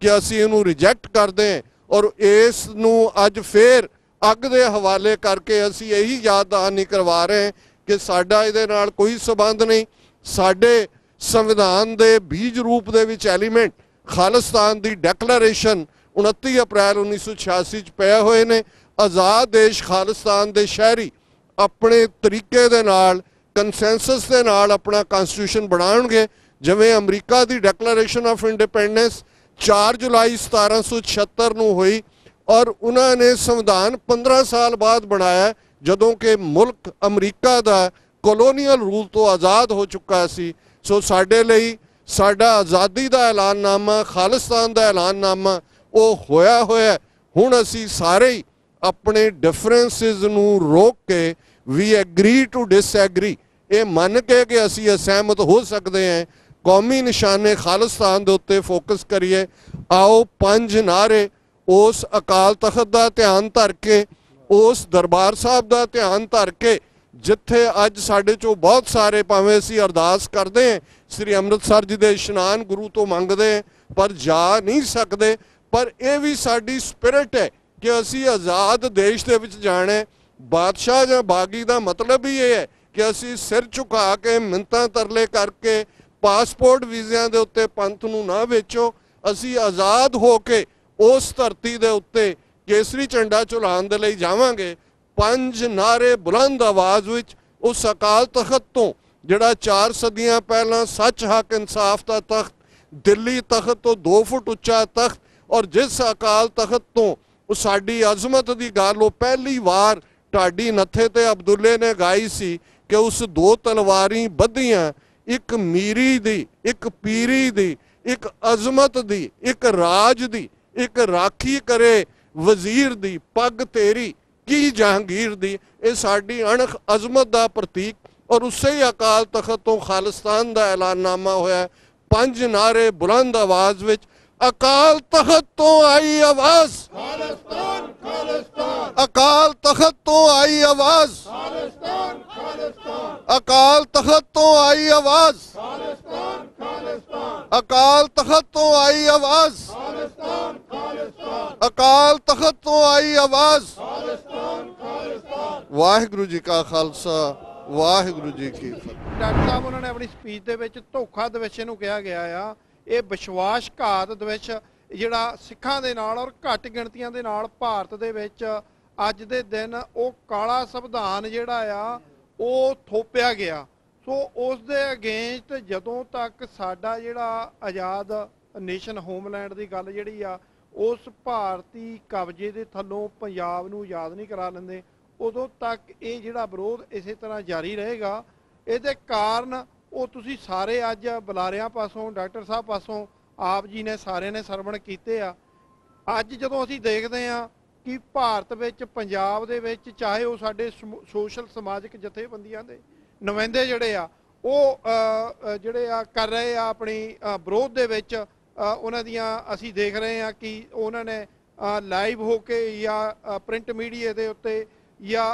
ਕਿ ਅਸੀਂ ਇਹਨੂੰ ਰਿਜੈਕਟ ਕਰਦੇ ਹਾਂ, ਔਰ ਇਸ ਨੂੰ ਅੱਜ ਫੇਰ ਅੱਗ ਦੇ ਹਵਾਲੇ ਕਰਕੇ ਅਸੀਂ ਇਹੀ ਯਾਦ ਦਹਾਨੀ ਕਰਵਾ ਰਹੇ ਕਿ ਸਾਡਾ ਇਹਦੇ ਨਾਲ ਕੋਈ ਸਬੰਧ ਨਹੀਂ। ਸਾਡੇ ਸੰਵਿਧਾਨ ਦੇ ਬੀਜ ਰੂਪ ਦੇ ਵਿੱਚ ਐਲੀਮੈਂਟ ਖਾਲਿਸਤਾਨ ਦੀ ਡੈਕਲੇਰੇਸ਼ਨ 29 ਅਪ੍ਰੈਲ 1986 'ਚ ਪਏ ਹੋਏ ਨੇ। ਆਜ਼ਾਦ ਦੇਸ਼ ਖਾਲਿਸਤਾਨ ਦੇ ਸ਼ਹਿਰੀ ਆਪਣੇ ਤਰੀਕੇ ਦੇ ਨਾਲ ਕੰਸੈਂਸਸ ਦੇ ਨਾਲ ਆਪਣਾ ਕਨਸਟੀਟਿਊਸ਼ਨ ਬਣਾਉਣਗੇ, ਜਿਵੇਂ America the declaration of independence 4 ਜੁਲਾਈ 1776 ਨੂੰ ਹੋਈ, ਔਰ ਉਹਨਾਂ ਨੇ ਸੰਵਿਧਾਨ 15 ਸਾਲ ਬਾਅਦ ਬਣਾਇਆ, ਜਦੋਂ ਕਿ ਮੁਲਕ ਅਮਰੀਕਾ ਦਾ ਕਲੋਨੀਅਲ ਰੂਲ ਤੋਂ ਆਜ਼ਾਦ ਹੋ ਚੁੱਕਾ ਸੀ। ਸੋ ਸਾਡੇ ਲਈ ਸਾਡਾ ਆਜ਼ਾਦੀ ਦਾ ਐਲਾਨਨਾਮਾ, ਖਾਲਿਸਤਾਨ ਦਾ ਐਲਾਨਨਾਮਾ ਉਹ ਹੋਇਆ ਹੋਇਆ। ਹੁਣ ਅਸੀਂ ਸਾਰੇ ਹੀ ਆਪਣੇ ਡਿਫਰੈਂਸਿਸ ਨੂੰ ਰੋਕ ਕੇ ਵੀ ਐਗਰੀ ਟੂ ਡਿਸਐਗਰੀ, ਇਹ ਮੰਨ ਕੇ ਕਿ ਅਸੀਂ ਅਸਹਿਮਤ ਹੋ ਸਕਦੇ ਹਾਂ, ਕੌਮੀ ਨਿਸ਼ਾਨੇ ਖਾਲਿਸਤਾਨ ਦੇ ਉੱਤੇ ਫੋਕਸ ਕਰੀਏ। ਆਓ 5 ਨਾਅਰੇ ਉਸ ਅਕਾਲ ਤਖਤ ਦਾ ਧਿਆਨ ਧਰ ਕੇ, ਉਸ ਦਰਬਾਰ ਸਾਹਿਬ ਦਾ ਧਿਆਨ ਧਰ ਕੇ, ਜਿੱਥੇ ਅੱਜ ਸਾਡੇ ਚੋਂ ਬਹੁਤ ਸਾਰੇ ਭਾਵੇਂ ਅਸੀਂ ਅਰਦਾਸ ਕਰਦੇ ਹਾਂ, ਸ੍ਰੀ ਅੰਮ੍ਰਿਤਸਰ ਜੀ ਦੇ ਇਸ਼ਨਾਨ ਗੁਰੂ ਤੋਂ ਮੰਗਦੇ ਪਰ ਜਾ ਨਹੀਂ ਸਕਦੇ, ਪਰ ਇਹ ਵੀ ਸਾਡੀ ਸਪਿਰਿਟ ਹੈ ਕਿ ਅਸੀਂ ਆਜ਼ਾਦ ਦੇਸ਼ ਦੇ ਵਿੱਚ ਜਾਣਾ। ਬਾਦਸ਼ਾਹ ਜਾਂ ਬਾਗੀ ਦਾ ਮਤਲਬ ਹੀ ਇਹ ਹੈ ਕਿ ਅਸੀਂ ਸਿਰ ਝੁਕਾ ਕੇ ਮਿੰਨਤਾਂ ਤਰਲੇ ਕਰਕੇ ਪਾਸਪੋਰਟ ਵੀਜ਼ਿਆਂ ਦੇ ਉੱਤੇ ਪੰਥ ਨੂੰ ਨਾ ਵੇਚੋ। ਅਸੀਂ ਆਜ਼ਾਦ ਹੋ ਕੇ ਉਸ ਧਰਤੀ ਦੇ ਉੱਤੇ ਕੇਸਰੀ ਝੰਡਾ ਝੁਲਾਉਣ ਦੇ ਲਈ ਜਾਵਾਂਗੇ। 5 ਨਾਅਰੇ ਬੁਲੰਦ ਆਵਾਜ਼ ਵਿੱਚ ਉਸ ਅਕਾਲ ਤਖਤ ਤੋਂ, ਜਿਹੜਾ 4 ਸਦੀਆਂ ਪਹਿਲਾਂ ਸੱਚ ਹੱਕ ਇਨਸਾਫ ਦਾ ਤਖਤ, ਦਿੱਲੀ ਤਖਤ ਤੋਂ 2 ਫੁੱਟ ਉੱਚਾ ਤਖਤ, ਔਰ ਜਿਸ ਅਕਾਲ ਤਖਤ ਤੋਂ ਉਹ ਸਾਡੀ ਅਜ਼ਮਤ ਦੀ ਗੱਲ ਉਹ ਪਹਿਲੀ ਵਾਰ ਢਾਡੀ ਨੱਥੇ ਤੇ ਅਬਦੁੱਲੇ ਨੇ ਗਾਈ ਸੀ ਕਿ ਉਸ 2 ਤਲਵਾਰੀ ਬੱਧੀਆਂ, ਇੱਕ ਮੀਰੀ ਦੀ, ਇੱਕ ਪੀਰੀ ਦੀ, ਇੱਕ ਅਜ਼ਮਤ ਦੀ, ਇੱਕ ਰਾਜ ਦੀ, ਇੱਕ ਰਾਖੀ ਕਰੇ ਵਜ਼ੀਰ ਦੀ, ਪੱਗ ਤੇਰੀ ਕੀ ਜਹਾਂਗੀਰ ਦੀ। ਇਹ ਸਾਡੀ ਅਣਖ ਅਜ਼ਮਤ ਦਾ ਪ੍ਰਤੀਕ, ਔਰ ਉਸੇ ਹੀ ਅਕਾਲ ਤਖਤ ਤੋਂ ਖਾਲਿਸਤਾਨ ਦਾ ਐਲਾਨਨਾਮਾ ਹੋਇਆ। 5 ਨਾਅਰੇ ਬੁਲੰਦ ਆਵਾਜ਼ ਵਿੱਚ, ਅਕਾਲ ਤਖਤ ਤੋਂ ਆਈ ਆਵਾਜ਼ ਖਾਲਿਸਤਾਨ ਖਾਲਿਸਤਾਨ, ਅਕਾਲ ਤਖਤ ਤੋਂ ਆਈ ਆਵਾਜ਼ ਖਾਲਿਸਤਾਨ ਖਾਲਿਸਤਾਨ, ਅਕਾਲ ਤਖਤ ਤੋਂ ਆਈ ਆਵਾਜ਼ ਖਾਲਿਸਤਾਨ ਖਾਲਿਸਤਾਨ, ਅਕਾਲ ਤਖਤ ਤੋਂ ਆਈ ਆਵਾਜ਼ ਖਾਲਿਸਤਾਨ ਖਾਲਿਸਤਾਨ, ਅਕਾਲ ਤਖਤ ਤੋਂ ਆਈ ਆਵਾਜ਼ ਖਾਲਿਸਤਾਨ ਖਾਲਿਸਤਾਨ। ਵਾਹਿਗੁਰੂ ਜੀ ਕਾ ਖਾਲਸਾ, ਵਾਹਿਗੁਰੂ ਜੀ ਕੀ ਫਤਿਹ। ਡਾਕਟਰ ਸਾਹਿਬ ਉਹਨਾਂ ਨੇ ਆਪਣੀ ਸਪੀਚ ਦੇ ਵਿੱਚ ਧੋਖਾ ਦਿਵਸ ਨੂੰ ਕਿਹਾ ਗਿਆ ਆ। ਇਹ ਵਿਸ਼ਵਾਸਘਾਤ ਦਿਵਸ ਜਿਹੜਾ ਸਿੱਖਾਂ ਦੇ ਨਾਲ ਔਰ ਘੱਟ ਗਿਣਤੀਆਂ ਦੇ ਨਾਲ ਭਾਰਤ ਦੇ ਵਿੱਚ ਅੱਜ ਦੇ ਦਿਨ ਉਹ ਕਾਲਾ ਸੰਵਿਧਾਨ ਜਿਹੜਾ ਆ ਉਹ ਥੋਪਿਆ ਗਿਆ। ਸੋ ਉਸ ਦੇ ਅਗੇਂਸਟ ਜਦੋਂ ਤੱਕ ਸਾਡਾ ਜਿਹੜਾ ਆਜ਼ਾਦ ਨੇਸ਼ਨ ਹੋਮਲੈਂਡ ਦੀ ਗੱਲ ਜਿਹੜੀ ਆ ਉਸ ਭਾਰਤੀ ਕਬਜ਼ੇ ਦੇ ਥੱਲੋਂ ਪੰਜਾਬ ਨੂੰ ਆਜ਼ਾਦ ਨਹੀਂ ਕਰਾ ਲੈਂਦੇ, ਉਦੋਂ ਤੱਕ ਇਹ ਜਿਹੜਾ ਵਿਰੋਧ ਇਸੇ ਤਰ੍ਹਾਂ ਜਾਰੀ ਰਹੇਗਾ। ਇਹਦੇ ਕਾਰਨ ਉਹ ਤੁਸੀਂ ਸਾਰੇ ਅੱਜ ਬੁਲਾਰਿਆਂ ਪਾਸੋਂ, ਡਾਕਟਰ ਸਾਹਿਬ ਪਾਸੋਂ, ਆਪ ਜੀ ਨੇ ਸਾਰਿਆਂ ਨੇ ਸਰਵਣ ਕੀਤੇ ਆ। ਅੱਜ ਜਦੋਂ ਅਸੀਂ ਦੇਖਦੇ ਹਾਂ ਕਿ ਭਾਰਤ ਵਿੱਚ, ਪੰਜਾਬ ਦੇ ਵਿੱਚ, ਚਾਹੇ ਉਹ ਸਾਡੇ ਸੋਸ਼ਲ ਸਮਾਜਿਕ ਜਥੇਬੰਦੀਆਂ ਦੇ ਨੁਮਾਇੰਦੇ ਜਿਹੜੇ ਆ ਉਹ ਜਿਹੜੇ ਆ ਕਰ ਰਹੇ ਆ ਆਪਣੀ ਵਿਰੋਧ ਦੇ ਵਿੱਚ, ਉਹਨਾਂ ਦੀਆਂ ਅਸੀਂ ਦੇਖ ਰਹੇ ਹਾਂ ਕਿ ਉਹਨਾਂ ਨੇ ਲਾਈਵ ਹੋ ਕੇ ਜਾਂ ਪ੍ਰਿੰਟ ਮੀਡੀਆ ਦੇ ਉੱਤੇ ਜਾਂ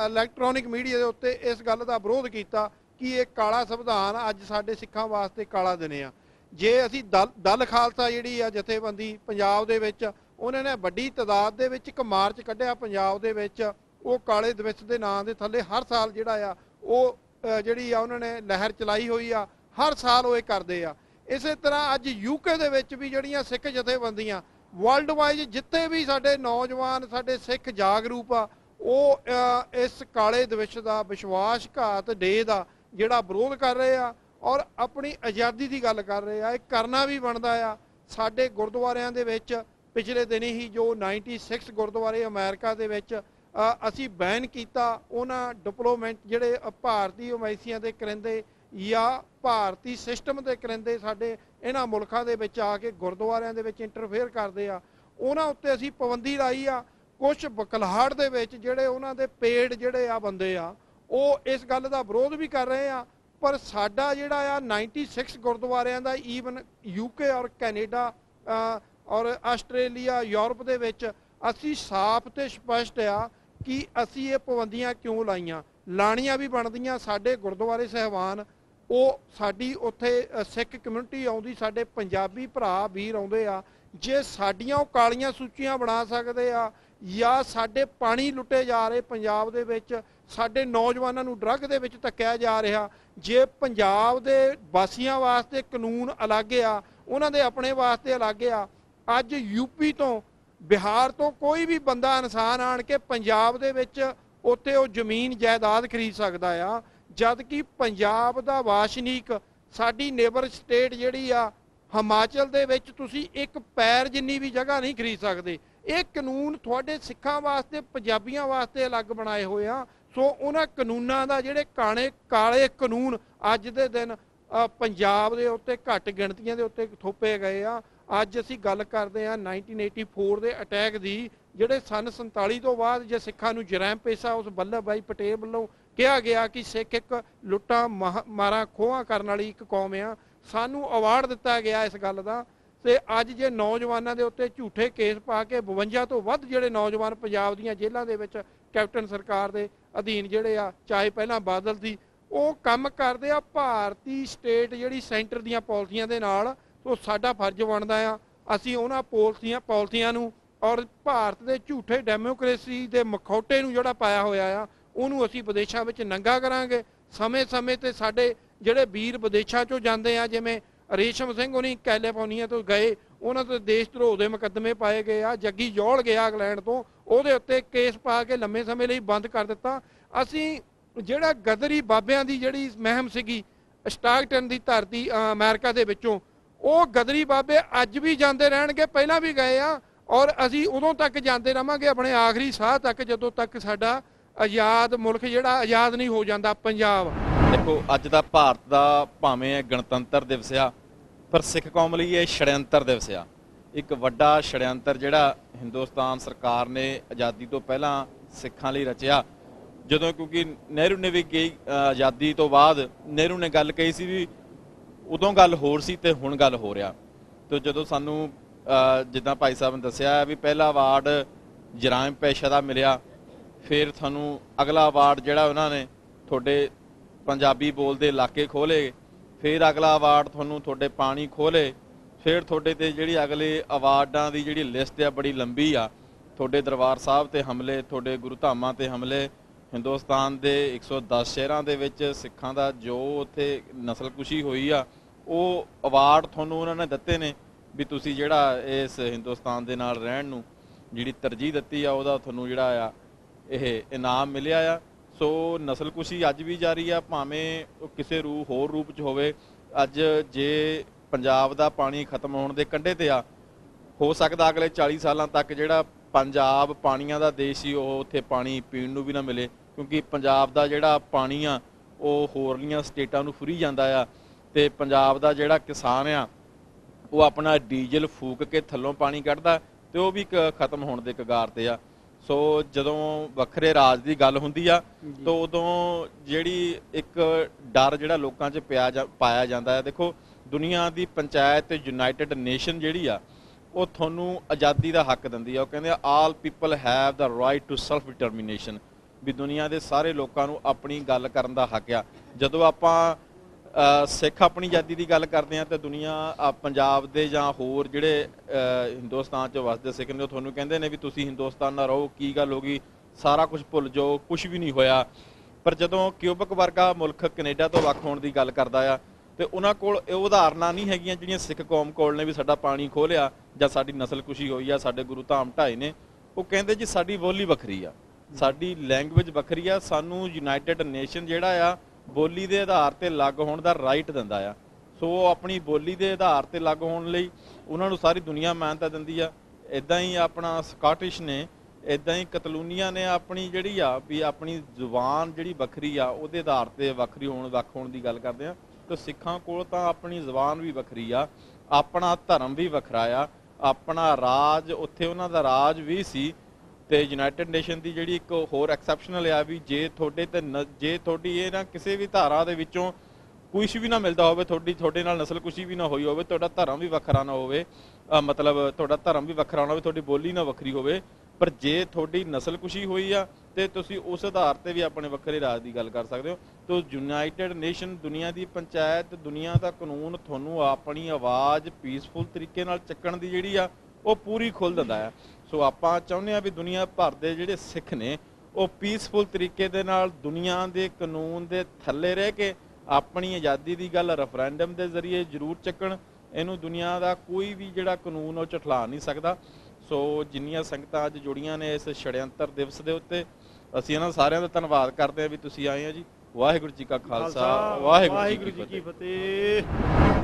ਇਲੈਕਟ੍ਰੋਨਿਕ ਮੀਡੀਆ ਦੇ ਉੱਤੇ ਇਸ ਗੱਲ ਦਾ ਵਿਰੋਧ ਕੀਤਾ ਕਿ ਇਹ ਕਾਲਾ ਸੰਵਿਧਾਨ ਅੱਜ ਸਾਡੇ ਸਿੱਖਾਂ ਵਾਸਤੇ ਕਾਲਾ ਦਿਨ ਆ। ਜੇ ਅਸੀਂ ਦਲ ਖਾਲਸਾ ਜਿਹੜੀ ਆ ਜਥੇਬੰਦੀ ਪੰਜਾਬ ਦੇ ਵਿੱਚ, ਉਹਨਾਂ ਨੇ ਵੱਡੀ ਤਾਦਾਦ ਦੇ ਵਿੱਚ ਇੱਕ ਮਾਰਚ ਕੱਢਿਆ ਪੰਜਾਬ ਦੇ ਵਿੱਚ, ਉਹ ਕਾਲੇ ਦਿਵਸ ਦੇ ਨਾਂ ਦੇ ਥੱਲੇ ਹਰ ਸਾਲ ਜਿਹੜਾ ਆ ਉਹ ਜਿਹੜੀ ਆ ਉਹਨਾਂ ਨੇ ਲਹਿਰ ਚਲਾਈ ਹੋਈ ਆ। ਹਰ ਸਾਲ ਉਹ ਇਹ ਕਰਦੇ ਆ। ਇਸੇ ਤਰ੍ਹਾਂ ਅੱਜ ਯੂਕੇ ਦੇ ਵਿੱਚ ਵੀ ਜਿਹੜੀਆਂ ਸਿੱਖ ਜਥੇਬੰਦੀਆਂ ਵਰਲਡ ਵਾਈਜ਼ ਜਿੱਥੇ ਵੀ ਸਾਡੇ ਨੌਜਵਾਨ ਸਾਡੇ ਸਿੱਖ ਜਾਗਰੂਕ ਆ ਉਹ ਇਸ ਕਾਲੇ ਦਿਵਸ ਦਾ ਵਿਸ਼ਵਾਸਘਾਤ ਡੇ ਦਾ ਜਿਹੜਾ ਵਿਰੋਧ ਕਰ ਰਹੇ ਆ ਔਰ ਆਪਣੀ ਆਜ਼ਾਦੀ ਦੀ ਗੱਲ ਕਰ ਰਹੇ ਆ। ਇਹ ਕਰਨਾ ਵੀ ਬਣਦਾ ਆ। ਸਾਡੇ ਗੁਰਦੁਆਰਿਆਂ ਦੇ ਵਿੱਚ ਪਿਛਲੇ ਦਿਨੀ ਹੀ ਜੋ 96 ਗੁਰਦੁਆਰੇ ਅਮਰੀਕਾ ਦੇ ਵਿੱਚ ਅਸੀਂ ਬੈਨ ਕੀਤਾ, ਉਹਨਾਂ ਡਿਪਲੋਮੈਂਟ ਜਿਹੜੇ ਭਾਰਤੀ ਓਵੈਸੀਆਂ ਦੇ ਕਰਿੰਦੇ ਜਾਂ ਭਾਰਤੀ ਸਿਸਟਮ ਦੇ ਕਰਿੰਦੇ ਸਾਡੇ ਇਹਨਾਂ ਮੁਲਕਾਂ ਦੇ ਵਿੱਚ ਆ ਕੇ ਗੁਰਦੁਆਰਿਆਂ ਦੇ ਵਿੱਚ ਇੰਟਰਫੇਅਰ ਕਰਦੇ ਆ, ਉਹਨਾਂ ਉੱਤੇ ਅਸੀਂ ਪਾਬੰਦੀ ਲਾਈ ਆ। ਕੁਛ ਬਕਲਾਹਟ ਦੇ ਵਿੱਚ ਜਿਹੜੇ ਉਹਨਾਂ ਦੇ ਪੇਡ ਜਿਹੜੇ ਆ ਬੰਦੇ ਆ ਉਹ ਇਸ ਗੱਲ ਦਾ ਵਿਰੋਧ ਵੀ ਕਰ ਰਹੇ ਆ, ਪਰ ਸਾਡਾ ਜਿਹੜਾ ਆ 96 ਗੁਰਦੁਆਰਿਆਂ ਦਾ ਈਵਨ UK ਔਰ ਕੈਨੇਡਾ ਔਰ ਆਸਟ੍ਰੇਲੀਆ ਯੂਰਪ ਦੇ ਵਿੱਚ ਅਸੀਂ ਸਾਫ਼ ਤੇ ਸਪਸ਼ਟ ਆ ਕਿ ਅਸੀਂ ਇਹ ਪਾਬੰਦੀਆਂ ਕਿਉਂ ਲਾਈਆਂ। ਲਾਣੀਆਂ ਵੀ ਬਣਦੀਆਂ। ਸਾਡੇ ਗੁਰਦੁਆਰੇ ਸਾਹਿਬਾਨ ਉਹ ਸਾਡੀ ਉੱਥੇ ਸਿੱਖ ਕਮਿਊਨਿਟੀ ਆਉਂਦੀ, ਸਾਡੇ ਪੰਜਾਬੀ ਭਰਾ ਵੀਰ ਆਉਂਦੇ ਆ, ਜੇ ਸਾਡੀਆਂ ਉਹ ਕਾਲੀਆਂ ਸੂਚੀਆਂ ਬਣਾ ਸਕਦੇ ਆ ਜਾਂ ਸਾਡੇ ਪਾਣੀ ਲੁੱਟੇ ਜਾ ਰਹੇ ਪੰਜਾਬ ਦੇ ਵਿੱਚ, ਸਾਡੇ ਨੌਜਵਾਨਾਂ ਨੂੰ ਡਰੱਗ ਦੇ ਵਿੱਚ ਧੱਕਿਆ ਜਾ ਰਿਹਾ, ਜੇ ਪੰਜਾਬ ਦੇ ਵਾਸੀਆਂ ਵਾਸਤੇ ਕਾਨੂੰਨ ਅਲੱਗ ਆ, ਉਹਨਾਂ ਦੇ ਆਪਣੇ ਵਾਸਤੇ ਅਲੱਗ ਆ, ਅੱਜ ਯੂਪੀ ਤੋਂ ਬਿਹਾਰ ਤੋਂ ਕੋਈ ਵੀ ਬੰਦਾ ਇਨਸਾਨ ਆਣ ਕੇ ਪੰਜਾਬ ਦੇ ਵਿੱਚ ਉੱਥੇ ਉਹ ਜ਼ਮੀਨ ਜਾਇਦਾਦ ਖਰੀਦ ਸਕਦਾ ਆ, ਜਦ ਕਿ ਪੰਜਾਬ ਦਾ ਵਾਸਨੀਕ ਸਾਡੀ ਨੇਬਰ ਸਟੇਟ ਜਿਹੜੀ ਆ ਹਿਮਾਚਲ ਦੇ ਵਿੱਚ ਤੁਸੀਂ ਇੱਕ ਪੈਰ ਜਿੰਨੀ ਵੀ ਜਗ੍ਹਾ ਨਹੀਂ ਖਰੀਦ ਸਕਦੇ। ਇਹ ਕਾਨੂੰਨ ਤੁਹਾਡੇ ਸਿੱਖਾਂ ਵਾਸਤੇ ਪੰਜਾਬੀਆਂ ਵਾਸਤੇ ਅਲੱਗ ਬਣਾਏ ਹੋਏ ਆ। ਸੋ ਉਹਨਾਂ ਕਾਨੂੰਨਾਂ ਦਾ ਜਿਹੜੇ ਕਾਲੇ ਕਾਨੂੰਨ ਅੱਜ ਦੇ ਦਿਨ ਪੰਜਾਬ ਦੇ ਉੱਤੇ ਘੱਟ ਗਿਣਤੀਆਂ ਦੇ ਉੱਤੇ ਥੋਪੇ ਗਏ ਆ। ਅੱਜ ਅਸੀਂ ਗੱਲ ਕਰਦੇ ਹਾਂ 1984 ਦੇ ਅਟੈਕ ਦੀ, ਜਿਹੜੇ ਸਨ 47 ਤੋਂ ਬਾਅਦ ਜੇ ਸਿੱਖਾਂ ਨੂੰ ਜਰੈਮ ਪੇਸ਼ਾ ਉਸ ਵੱਲਭ ਭਾਈ ਪਟੇਲ ਵੱਲੋਂ ਕਿਹਾ ਗਿਆ ਕਿ ਸਿੱਖ ਇੱਕ ਲੁੱਟਾਂ ਮਾਰਾਂ ਖੋਹਾਂ ਕਰਨ ਵਾਲੀ ਇੱਕ ਕੌਮ ਆ, ਸਾਨੂੰ ਅਵਾਰਡ ਦਿੱਤਾ ਗਿਆ ਇਸ ਗੱਲ ਦਾ। ਤੇ ਅੱਜ ਜੇ ਨੌਜਵਾਨਾਂ ਦੇ ਉੱਤੇ ਝੂਠੇ ਕੇਸ ਪਾ ਕੇ 52 ਤੋਂ ਵੱਧ ਜਿਹੜੇ ਨੌਜਵਾਨ ਪੰਜਾਬ ਦੀਆਂ ਜੇਲ੍ਹਾਂ ਦੇ ਵਿੱਚ ਕੈਪਟਨ ਸਰਕਾਰ ਦੇ ਅਧੀਨ ਜਿਹੜੇ ਆ, ਚਾਹੇ ਪਹਿਲਾਂ ਬਾਦਲ ਦੀ, ਉਹ ਕੰਮ ਕਰਦੇ ਆ ਭਾਰਤੀ ਸਟੇਟ ਜਿਹੜੀ ਸੈਂਟਰ ਦੀਆਂ ਪਾਲਿਸੀਆਂ ਦੇ ਨਾਲ। ਉਹ ਸਾਡਾ ਫਰਜ਼ ਬਣਦਾ ਆ ਅਸੀਂ ਉਹਨਾਂ ਪਾਲਿਸੀਆਂ ਨੂੰ ਔਰ ਭਾਰਤ ਦੇ ਝੂਠੇ ਡੈਮੋਕ੍ਰੇਸੀ ਦੇ ਮਖੌਟੇ ਨੂੰ ਜਿਹੜਾ ਪਾਇਆ ਹੋਇਆ ਆ ਉਹਨੂੰ ਅਸੀਂ ਵਿਦੇਸ਼ਾਂ ਵਿੱਚ ਨੰਗਾ ਕਰਾਂਗੇ। ਸਮੇਂ-ਸਮੇਂ ਤੇ ਸਾਡੇ ਜਿਹੜੇ ਵੀਰ ਵਿਦੇਸ਼ਾਂ 'ਚੋਂ ਜਾਂਦੇ ਆ, ਜਿਵੇਂ ਰੇਸ਼ਮ ਸਿੰਘ ਉਹਨੀ ਕੈਲੀਫੋਰਨੀਆ ਤੋਂ ਗਏ, ਉਹਨਾਂ ਤੇ ਦੇਸ਼ ਧਰੋਹ ਦੇ ਮੁਕੱਦਮੇ ਪਾਏ ਗਏ ਆ। ਜੱਗੀ ਜੌਲ ਗਿਆ ਇੰਗਲੈਂਡ ਤੋਂ, ਉਹਦੇ ਉੱਤੇ ਕੇਸ ਪਾ ਕੇ ਲੰਮੇ ਸਮੇਂ ਲਈ ਬੰਦ ਕਰ ਦਿੱਤਾ। ਅਸੀਂ ਜਿਹੜਾ ਗਦਰੀ ਬਾਬਿਆਂ ਦੀ ਜਿਹੜੀ ਮੁਹਿੰਮ ਸੀਗੀ ਸਟਾਕਟਨ ਦੀ ਧਰਤੀ ਅਮਰੀਕਾ ਦੇ ਵਿੱਚੋਂ, ਉਹ ਗਦਰੀ ਬਾਬੇ ਅੱਜ ਵੀ ਜਾਂਦੇ ਰਹਿਣਗੇ, ਪਹਿਲਾਂ ਵੀ ਗਏ ਆ ਔਰ ਅਸੀਂ ਉਦੋਂ ਤੱਕ ਜਾਂਦੇ ਰਹਾਂਗੇ ਆਪਣੇ ਆਖਰੀ ਸਾਹ ਤੱਕ, ਜਦੋਂ ਤੱਕ ਸਾਡਾ ਆਜ਼ਾਦ ਮੁਲਕ ਜਿਹੜਾ ਆਜ਼ਾਦ ਨਹੀਂ ਹੋ ਜਾਂਦਾ ਪੰਜਾਬ। ਦੇਖੋ ਅੱਜ ਦਾ ਭਾਰਤ ਦਾ ਭਾਵੇਂ ਗਣਤੰਤਰ ਦਿਵਸ ਆ, ਪਰ ਸਿੱਖ ਕੌਮ ਲਈ ਇਹ ਛੜਯੰਤਰ ਦਿਵਸ ਆ। ਇੱਕ ਵੱਡਾ ਛੜਯੰਤਰ ਜਿਹੜਾ ਹਿੰਦੁਸਤਾਨ ਸਰਕਾਰ ਨੇ ਆਜ਼ਾਦੀ ਤੋਂ ਪਹਿਲਾਂ ਸਿੱਖਾਂ ਲਈ ਰਚਿਆ। ਜਦੋਂ ਕਿਉਂਕਿ ਨਹਿਰੂ ਨੇ ਵੀ ਕਹੀ ਆਜ਼ਾਦੀ ਤੋਂ ਬਾਅਦ ਨਹਿਰੂ ਨੇ ਗੱਲ ਕਹੀ ਸੀ ਵੀ ਉਦੋਂ ਗੱਲ ਹੋਰ ਸੀ ਤੇ ਹੁਣ ਗੱਲ ਹੋ ਰਿਹਾ। ਤੇ ਜਦੋਂ ਸਾਨੂੰ ਜਿੱਦਾਂ ਭਾਈ ਸਾਹਿਬ ਨੇ ਦੱਸਿਆ ਵੀ ਪਹਿਲਾ ਅਵਾਰਡ ਜਰਾਇਮ ਪੇਸ਼ਾ ਦਾ ਮਿਲਿਆ, ਫਿਰ ਤੁਹਾਨੂੰ ਅਗਲਾ ਅਵਾਰਡ ਜਿਹੜਾ ਉਹਨਾਂ ਨੇ ਤੁਹਾਡੇ ਪੰਜਾਬੀ ਬੋਲਦੇ ਇਲਾਕੇ ਖੋਲ੍ਹੇ, ਫਿਰ ਅਗਲਾ ਅਵਾਰਡ ਤੁਹਾਨੂੰ ਤੁਹਾਡੇ ਪਾਣੀ ਖੋਲ੍ਹੇ, ਫਿਰ ਤੁਹਾਡੇ 'ਤੇ ਜਿਹੜੀ ਅਗਲੇ ਅਵਾਰਡਾਂ ਦੀ ਜਿਹੜੀ ਲਿਸਟ ਆ ਬੜੀ ਲੰਬੀ ਆ। ਤੁਹਾਡੇ ਦਰਬਾਰ ਸਾਹਿਬ 'ਤੇ ਹਮਲੇ, ਤੁਹਾਡੇ ਗੁਰੂ ਧਾਮਾਂ 'ਤੇ ਹਮਲੇ, ਹਿੰਦੁਸਤਾਨ ਦੇ 110 ਸ਼ਹਿਰਾਂ ਦੇ ਵਿੱਚ ਸਿੱਖਾਂ ਦਾ ਜੋ ਉੱਥੇ ਨਸਲਕੁਸ਼ੀ ਹੋਈ ਆ, ਉਹ ਅਵਾਰਡ ਤੁਹਾਨੂੰ ਉਹਨਾਂ ਨੇ ਦਿੱਤੇ ਨੇ ਵੀ ਤੁਸੀਂ ਜਿਹੜਾ ਇਸ ਹਿੰਦੁਸਤਾਨ ਦੇ ਨਾਲ ਰਹਿਣ ਨੂੰ ਜਿਹੜੀ ਤਰਜੀਹ ਦਿੱਤੀ ਆ, ਉਹਦਾ ਤੁਹਾਨੂੰ ਜਿਹੜਾ ਆ ਇਹ ਇਨਾਮ ਮਿਲਿਆ ਆ। ਸੋ ਨਸਲਕੁਸ਼ੀ ਅੱਜ ਵੀ ਜਾਰੀ ਆ, ਭਾਵੇਂ ਉਹ ਕਿਸੇ ਹੋਰ ਰੂਪ 'ਚ ਹੋਵੇ। ਅੱਜ ਜੇ ਪੰਜਾਬ ਦਾ ਪਾਣੀ ਖਤਮ ਹੋਣ ਦੇ ਕੰਢੇ 'ਤੇ ਆ, ਹੋ ਸਕਦਾ ਅਗਲੇ 40 ਸਾਲਾਂ ਤੱਕ ਜਿਹੜਾ ਪੰਜਾਬ ਪਾਣੀਆਂ ਦਾ ਦੇਸ਼ ਸੀ ਉਹ ਉੱਥੇ ਪਾਣੀ ਪੀਣ ਨੂੰ ਵੀ ਨਾ ਮਿਲੇ, ਕਿਉਂਕਿ ਪੰਜਾਬ ਦਾ ਜਿਹੜਾ ਪਾਣੀ ਆ ਉਹ ਹੋਰਲੀਆਂ ਸਟੇਟਾਂ ਨੂੰ ਫਰੀ ਜਾਂਦਾ ਆ, ਅਤੇ ਪੰਜਾਬ ਦਾ ਜਿਹੜਾ ਕਿਸਾਨ ਆ ਉਹ ਆਪਣਾ ਡੀਜ਼ਲ ਫੂਕ ਕੇ ਥੱਲੋਂ ਪਾਣੀ ਕੱਢਦਾ, ਅਤੇ ਉਹ ਵੀ ਖਤਮ ਹੋਣ ਦੇ ਕਗਾਰ 'ਤੇ ਆ। ਸੋ ਜਦੋਂ ਵੱਖਰੇ ਰਾਜ ਦੀ ਗੱਲ ਹੁੰਦੀ ਆ ਤਾਂ ਉਦੋਂ ਜਿਹੜੀ ਇੱਕ ਡਰ ਜਿਹੜਾ ਲੋਕਾਂ 'ਚ ਪਾਇਆ ਜਾਂਦਾ ਹੈ। ਦੇਖੋ ਦੁਨੀਆ ਦੀ ਪੰਚਾਇਤ ਯੂਨਾਈਟਿਡ ਨੇਸ਼ਨ ਜਿਹੜੀ ਆ ਉਹ ਤੁਹਾਨੂੰ ਆਜ਼ਾਦੀ ਦਾ ਹੱਕ ਦਿੰਦੀ ਆ। ਉਹ ਕਹਿੰਦੇ ਆ all people have the right to self determination, ਵੀ ਦੁਨੀਆ ਦੇ ਸਾਰੇ ਲੋਕਾਂ ਨੂੰ ਆਪਣੀ ਗੱਲ ਕਰਨ ਦਾ ਹੱਕ ਆ। ਜਦੋਂ ਆਪਾਂ ਸਿੱਖ ਆਪਣੀ ਆਜ਼ਾਦੀ ਦੀ ਗੱਲ ਕਰਦੇ ਆ ਤਾਂ ਦੁਨੀਆ ਪੰਜਾਬ ਦੇ ਜਾਂ ਹੋਰ ਜਿਹੜੇ ਹਿੰਦੁਸਤਾਨ 'ਚ ਵਸਦੇ ਸਿੱਖ ਨੇ ਉਹ ਤੁਹਾਨੂੰ ਕਹਿੰਦੇ ਨੇ ਵੀ ਤੁਸੀਂ ਹਿੰਦੁਸਤਾਨ ਨਾਲ ਰਹੋ, ਕੀ ਗੱਲ ਹੋ ਗਈ, ਸਾਰਾ ਕੁਝ ਭੁੱਲ ਜਾਓ, ਕੁਝ ਵੀ ਨਹੀਂ ਹੋਇਆ। ਪਰ ਜਦੋਂ ਕਿਊਬਕ ਵਰਗਾ ਮੁਲਕ ਕੈਨੇਡਾ ਤੋਂ ਵੱਖ ਹੋਣ ਦੀ ਗੱਲ ਕਰਦਾ ਆ ਤੇ ਉਹਨਾਂ ਕੋਲ ਇਹ ਉਦਾਹਰਨਾਂ ਨਹੀਂ ਹੈਗੀਆਂ ਜਿਹੜੀਆਂ ਸਿੱਖ ਕੌਮ ਕੋਲ ਨੇ ਵੀ ਸਾਡਾ ਪਾਣੀ ਖੋਹ ਲਿਆ ਜਾਂ ਸਾਡੀ ਨਸਲਕੁਸ਼ੀ ਹੋਈ ਆ, ਸਾਡੇ ਗੁਰੂ ਧਾਮ ਢਾਏ ਨੇ। ਉਹ ਕਹਿੰਦੇ ਜੀ ਸਾਡੀ ਬੋਲੀ ਵੱਖਰੀ ਆ, ਸਾਡੀ ਲੈਂਗੁਏਜ ਵੱਖਰੀ ਆ, ਸਾਨੂੰ ਯੂਨਾਈਟਿਡ ਨੇਸ਼ਨ ਜਿਹੜਾ ਆ ਬੋਲੀ ਦੇ ਆਧਾਰ ਤੇ ਅਲੱਗ ਹੋਣ ਦਾ ਰਾਈਟ ਦਿੰਦਾ ਆ। ਸੋ ਉਹ ਆਪਣੀ ਬੋਲੀ ਦੇ ਆਧਾਰ ਤੇ ਅਲੱਗ ਹੋਣ ਲਈ ਉਹਨਾਂ ਨੂੰ ਸਾਰੀ ਦੁਨੀਆ ਮਾਨਤਾ ਦਿੰਦੀ ਆ। ਇੱਦਾਂ ਹੀ ਆਪਣਾ ਸਕਾਟਿਸ਼ ਨੇ, ਇੱਦਾਂ ਹੀ ਕਤਲੂਨੀਆ ਨੇ ਆਪਣੀ ਜਿਹੜੀ ਆ ਵੀ ਆਪਣੀ ਜ਼ੁਬਾਨ ਜਿਹੜੀ ਵੱਖਰੀ ਆ ਉਹਦੇ ਆਧਾਰ ਤੇ ਵੱਖ ਹੋਣ ਦੀ ਗੱਲ ਕਰਦੇ ਆ। ਤੇ ਸਿੱਖਾਂ ਕੋਲ ਤਾਂ ਆਪਣੀ ਜ਼ੁਬਾਨ ਵੀ ਵੱਖਰੀ ਆ, ਆਪਣਾ ਧਰਮ ਵੀ ਵੱਖਰਾ ਆ, ਆਪਣਾ ਰਾਜ, ਉੱਥੇ ਉਹਨਾਂ ਦਾ ਰਾਜ ਵੀ ਸੀ। ਤੇ ਯੂਨਾਈਟਿਡ ਨੇਸ਼ਨ ਦੀ ਜਿਹੜੀ ਇੱਕ ਹੋਰ ਐਕਸੈਪਸ਼ਨਲ ਆ ਵੀ ਜੇ ਤੁਹਾਡੀ ਇਹ ਨਾ ਕਿਸੇ ਵੀ ਧਾਰਾ ਦੇ ਵਿੱਚੋਂ ਕੁਛ ਵੀ ਨਾ ਮਿਲਦਾ ਹੋਵੇ, ਤੁਹਾਡੇ ਨਾਲ ਨਸਲਕੁਸ਼ੀ ਵੀ ਨਾ ਹੋਈ ਹੋਵੇ, ਤੁਹਾਡਾ ਧਰਮ ਵੀ ਵੱਖਰਾ ਨਾ ਹੋਵੇ, ਮਤਲਬ ਤੁਹਾਡਾ ਧਰਮ ਵੀ ਵੱਖਰਾ ਨਾ ਹੋਵੇ, ਤੁਹਾਡੀ ਬੋਲੀ ਨਾ ਵੱਖਰੀ ਹੋਵੇ, ਪਰ ਜੇ ਤੁਹਾਡੀ ਨਸਲਕੁਸ਼ੀ ਹੋਈ ਆ ਤੇ ਤੁਸੀਂ ਉਸ ਆਧਾਰ ਤੇ ਵੀ ਆਪਣੇ ਵੱਖਰੇ ਰਾਜ ਦੀ ਗੱਲ ਕਰ ਸਕਦੇ ਹੋ। ਤੋ ਯੂਨਾਈਟਿਡ ਨੇਸ਼ਨ, ਦੁਨੀਆ ਦੀ ਪੰਚਾਇਤ, ਦੁਨੀਆ ਦਾ ਕਾਨੂੰਨ ਤੁਹਾਨੂੰ ਆਪਣੀ ਆਵਾਜ਼ ਪੀਸਫੁਲ ਤਰੀਕੇ ਨਾਲ ਚੱਕਣ ਦੀ ਜਿਹੜੀ ਆ ਉਹ ਪੂਰੀ ਖੁੱਲ੍ਹ ਦਿੰਦਾ ਆ। ਸੋ ਆਪਾਂ ਚਾਹੁੰਦੇ ਹਾਂ ਵੀ ਦੁਨੀਆ ਭਰ ਦੇ ਜਿਹੜੇ ਸਿੱਖ ਨੇ ਉਹ ਪੀਸਫੁਲ ਤਰੀਕੇ ਦੇ ਨਾਲ ਦੁਨੀਆ ਦੇ ਕਾਨੂੰਨ ਦੇ ਥੱਲੇ ਰਹਿ ਕੇ ਆਪਣੀ ਆਜ਼ਾਦੀ ਦੀ ਗੱਲ ਰੈਫਰੈਂਡਮ ਦੇ ਜ਼ਰੀਏ ਜ਼ਰੂਰ ਚੱਕਣ। ਇਹਨੂੰ ਦੁਨੀਆ ਦਾ ਕੋਈ ਵੀ ਜਿਹੜਾ ਕਾਨੂੰਨ ਉਹ ਝਠਲਾ ਨਹੀਂ ਸਕਦਾ। ਸੋ ਜਿੰਨੀਆਂ ਸੰਗਤਾਂ ਅੱਜ ਜੁੜੀਆਂ ਨੇ ਇਸ ਛੜਯੰਤਰ ਦਿਵਸ ਦੇ ਉੱਤੇ, ਅਸੀਂ ਇਹਨਾਂ ਸਾਰਿਆਂ ਦਾ ਧੰਨਵਾਦ ਕਰਦੇ ਹਾਂ ਵੀ ਤੁਸੀਂ ਆਏ ਆ ਜੀ। ਵਾਹਿਗੁਰੂ ਜੀ ਕਾ ਖਾਲਸਾ, ਵਾਹਿਗੁਰੂ ਜੀ ਕੀ ਫਤਿਹ।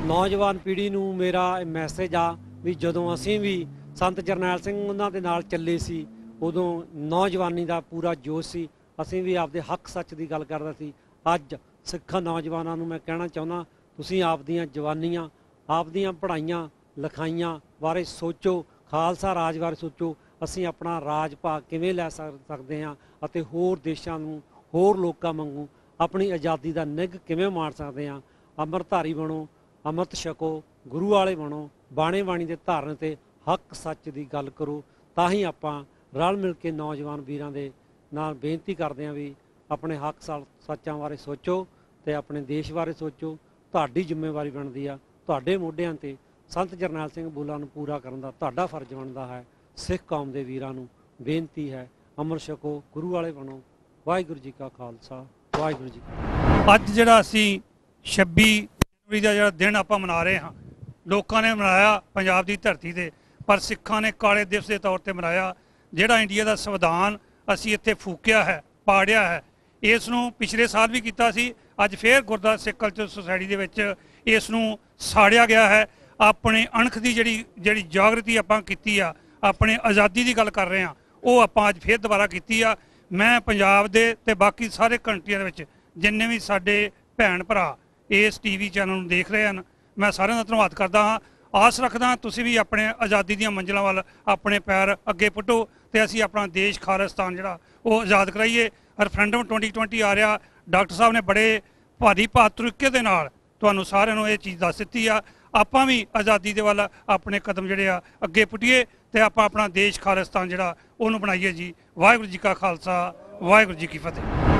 ਨੌਜਵਾਨ ਪੀੜ੍ਹੀ ਨੂੰ ਮੇਰਾ ਮੈਸੇਜ ਆ ਵੀ ਜਦੋਂ ਅਸੀਂ ਵੀ ਸੰਤ ਜਰਨੈਲ ਸਿੰਘ ਉਹਨਾਂ ਦੇ ਨਾਲ ਚੱਲੇ ਸੀ ਉਦੋਂ ਨੌਜਵਾਨੀ ਦਾ ਪੂਰਾ ਜੋਸ਼ ਸੀ, ਅਸੀਂ ਵੀ ਆਪਦੇ ਹੱਕ ਸੱਚ ਦੀ ਗੱਲ ਕਰਦੇ ਸੀ। ਅੱਜ ਸਿੱਖਾਂ ਨੌਜਵਾਨਾਂ ਨੂੰ ਮੈਂ ਕਹਿਣਾ ਚਾਹੁੰਦਾ, ਤੁਸੀਂ ਆਪਦੀਆਂ ਜਵਾਨੀਆਂ, ਆਪਦੀਆਂ ਪੜ੍ਹਾਈਆਂ ਲਿਖਾਈਆਂ ਬਾਰੇ ਸੋਚੋ, ਖਾਲਸਾ ਰਾਜ ਬਾਰੇ ਸੋਚੋ। ਅਸੀਂ ਆਪਣਾ ਰਾਜ ਭਾਗ ਕਿਵੇਂ ਲੈ ਸਕਦੇ ਹਾਂ ਅਤੇ ਹੋਰ ਦੇਸ਼ਾਂ ਨੂੰ, ਹੋਰ ਲੋਕਾਂ ਵਾਂਗੂ ਆਪਣੀ ਆਜ਼ਾਦੀ ਦਾ ਨਿੱਘ ਕਿਵੇਂ ਮਾਣ ਸਕਦੇ ਹਾਂ। ਅੰਮ੍ਰਿਤਧਾਰੀ ਬਣੋ, ਅੰਮ੍ਰਿਤ ਛਕੋ, ਗੁਰੂ ਵਾਲੇ ਬਣੋ, ਬਾਣੇ ਬਾਣੀ ਦੇ ਧਾਰਨ ਤੇ ਹੱਕ ਸੱਚ ਦੀ ਗੱਲ ਕਰੋ। ਤਾਂ ਹੀ ਆਪਾਂ ਰਲ ਮਿਲ ਕੇ ਨੌਜਵਾਨ ਵੀਰਾਂ ਦੇ ਨਾਲ ਬੇਨਤੀ ਕਰਦੇ ਹਾਂ ਵੀ ਆਪਣੇ ਹੱਕ ਸੱਚਾਂ ਬਾਰੇ ਸੋਚੋ ਤੇ ਆਪਣੇ ਦੇਸ਼ ਬਾਰੇ ਸੋਚੋ। ਤੁਹਾਡੀ ਜ਼ਿੰਮੇਵਾਰੀ ਬਣਦੀ ਆ, ਤੁਹਾਡੇ ਮੋਢਿਆਂ ਤੇ ਸੰਤ ਜਰਨੈਲ ਸਿੰਘ ਬੁੱਲ੍ਹਾ ਨੂੰ ਪੂਰਾ ਕਰਨ ਦਾ ਤੁਹਾਡਾ ਫਰਜ਼ ਬਣਦਾ ਹੈ। ਸਿੱਖ ਕੌਮ ਦੇ ਵੀਰਾਂ ਨੂੰ ਬੇਨਤੀ ਹੈ, ਅੰਮ੍ਰਿਤ ਛਕੋ, ਗੁਰੂ ਵਾਲੇ ਬਣੋ। ਵਾਹਿਗੁਰੂ ਜੀ ਕਾ ਖਾਲਸਾ, ਵਾਹਿਗੁਰੂ ਜੀ ਕੀ। ਅੱਜ ਜਿਹੜਾ ਅਸੀਂ 26 ਜਨਵਰੀ ਦਾ ਜਿਹੜਾ ਦਿਨ ਆਪਾਂ ਮਨਾ ਰਹੇ ਹਾਂ, ਲੋਕਾਂ ਨੇ ਮਨਾਇਆ ਪੰਜਾਬ ਦੀ ਧਰਤੀ ਤੇ, ਪਰ ਸਿੱਖਾਂ ਨੇ ਕਾਲੇ ਦਿਵਸ ਦੇ ਤੌਰ ਤੇ ਮਨਾਇਆ। ਜਿਹੜਾ ਇੰਡੀਆ ਦਾ ਸੰਵਿਧਾਨ ਅਸੀਂ ਇੱਥੇ ਫੂਕਿਆ ਹੈ, ਪਾੜਿਆ ਹੈ, ਇਸ ਨੂੰ ਪਿਛਲੇ ਸਾਲ ਵੀ ਕੀਤਾ ਸੀ, ਅੱਜ ਫੇਰ ਗੁਰਦੁਆਰਾ ਸਿੱਖ ਕਲਚਰ ਸੁਸਾਇਟੀ ਦੇ ਵਿੱਚ ਇਸ ਨੂੰ ਸਾੜਿਆ ਗਿਆ ਹੈ। ਆਪਣੇ ਅਣਖ ਦੀ ਜਿਹੜੀ ਜਾਗਰਤੀ ਆਪਾਂ ਕੀਤੀ ਆ, ਆਪਣੇ ਆਜ਼ਾਦੀ ਦੀ ਗੱਲ ਕਰ ਰਹੇ ਹਾਂ, ਉਹ ਆਪਾਂ ਅੱਜ ਫੇਰ ਦੁਬਾਰਾ ਕੀਤੀ ਆ। ਮੈਂ ਪੰਜਾਬ ਦੇ ਤੇ ਬਾਕੀ ਸਾਰੇ ਕੰਟਰੀਆਂ ਦੇ ਵਿੱਚ ਜਿੰਨੇ ਵੀ ਸਾਡੇ ਭੈਣ ਭਰਾ ਇਸ TV ਚੈਨਲ ਨੂੰ ਦੇਖ ਰਹੇ ਹਨ, ਮੈਂ ਸਾਰਿਆਂ ਦਾ ਧੰਨਵਾਦ ਕਰਦਾ ਹਾਂ। ਆਸ ਰੱਖਦਾ ਤੁਸੀਂ ਵੀ ਆਪਣੇ ਆਜ਼ਾਦੀ ਦੀਆਂ ਮੰਜ਼ਿਲਾਂ ਵੱਲ ਆਪਣੇ ਪੈਰ ਅੱਗੇ ਪੁੱਟੋ ਤੇ ਅਸੀਂ ਆਪਣਾ ਦੇਸ਼ ਖਾਲਿਸਤਾਨ ਜਿਹੜਾ ਉਹ ਆਜ਼ਾਦ ਕਰਾਈਏ। ਰੈਫਰੈਂਡਮ 2020 ਆ ਰਿਹਾ, ਡਾਕਟਰ ਸਾਹਿਬ ਨੇ ਬੜੇ ਭਾਰੀ ਤਰੀਕੇ ਦੇ ਨਾਲ ਤੁਹਾਨੂੰ ਸਾਰਿਆਂ ਨੂੰ ਇਹ ਚੀਜ਼ ਦੱਸ ਦਿੱਤੀ ਆ। ਆਪਾਂ ਵੀ ਆਜ਼ਾਦੀ ਦੇ ਵੱਲ ਆਪਣੇ ਕਦਮ ਜਿਹੜੇ ਆ ਅੱਗੇ ਪੁੱਟੀਏ ਤੇ ਆਪਾਂ ਆਪਣਾ ਦੇਸ਼ ਖਾਲਿਸਤਾਨ ਜਿਹੜਾ ਉਹਨੂੰ ਬਣਾਈਏ ਜੀ। ਵਾਹਿਗੁਰੂ ਜੀ ਕਾ ਖਾਲਸਾ, ਵਾਹਿਗੁਰੂ ਜੀ ਕੀ ਫਤਿਹ।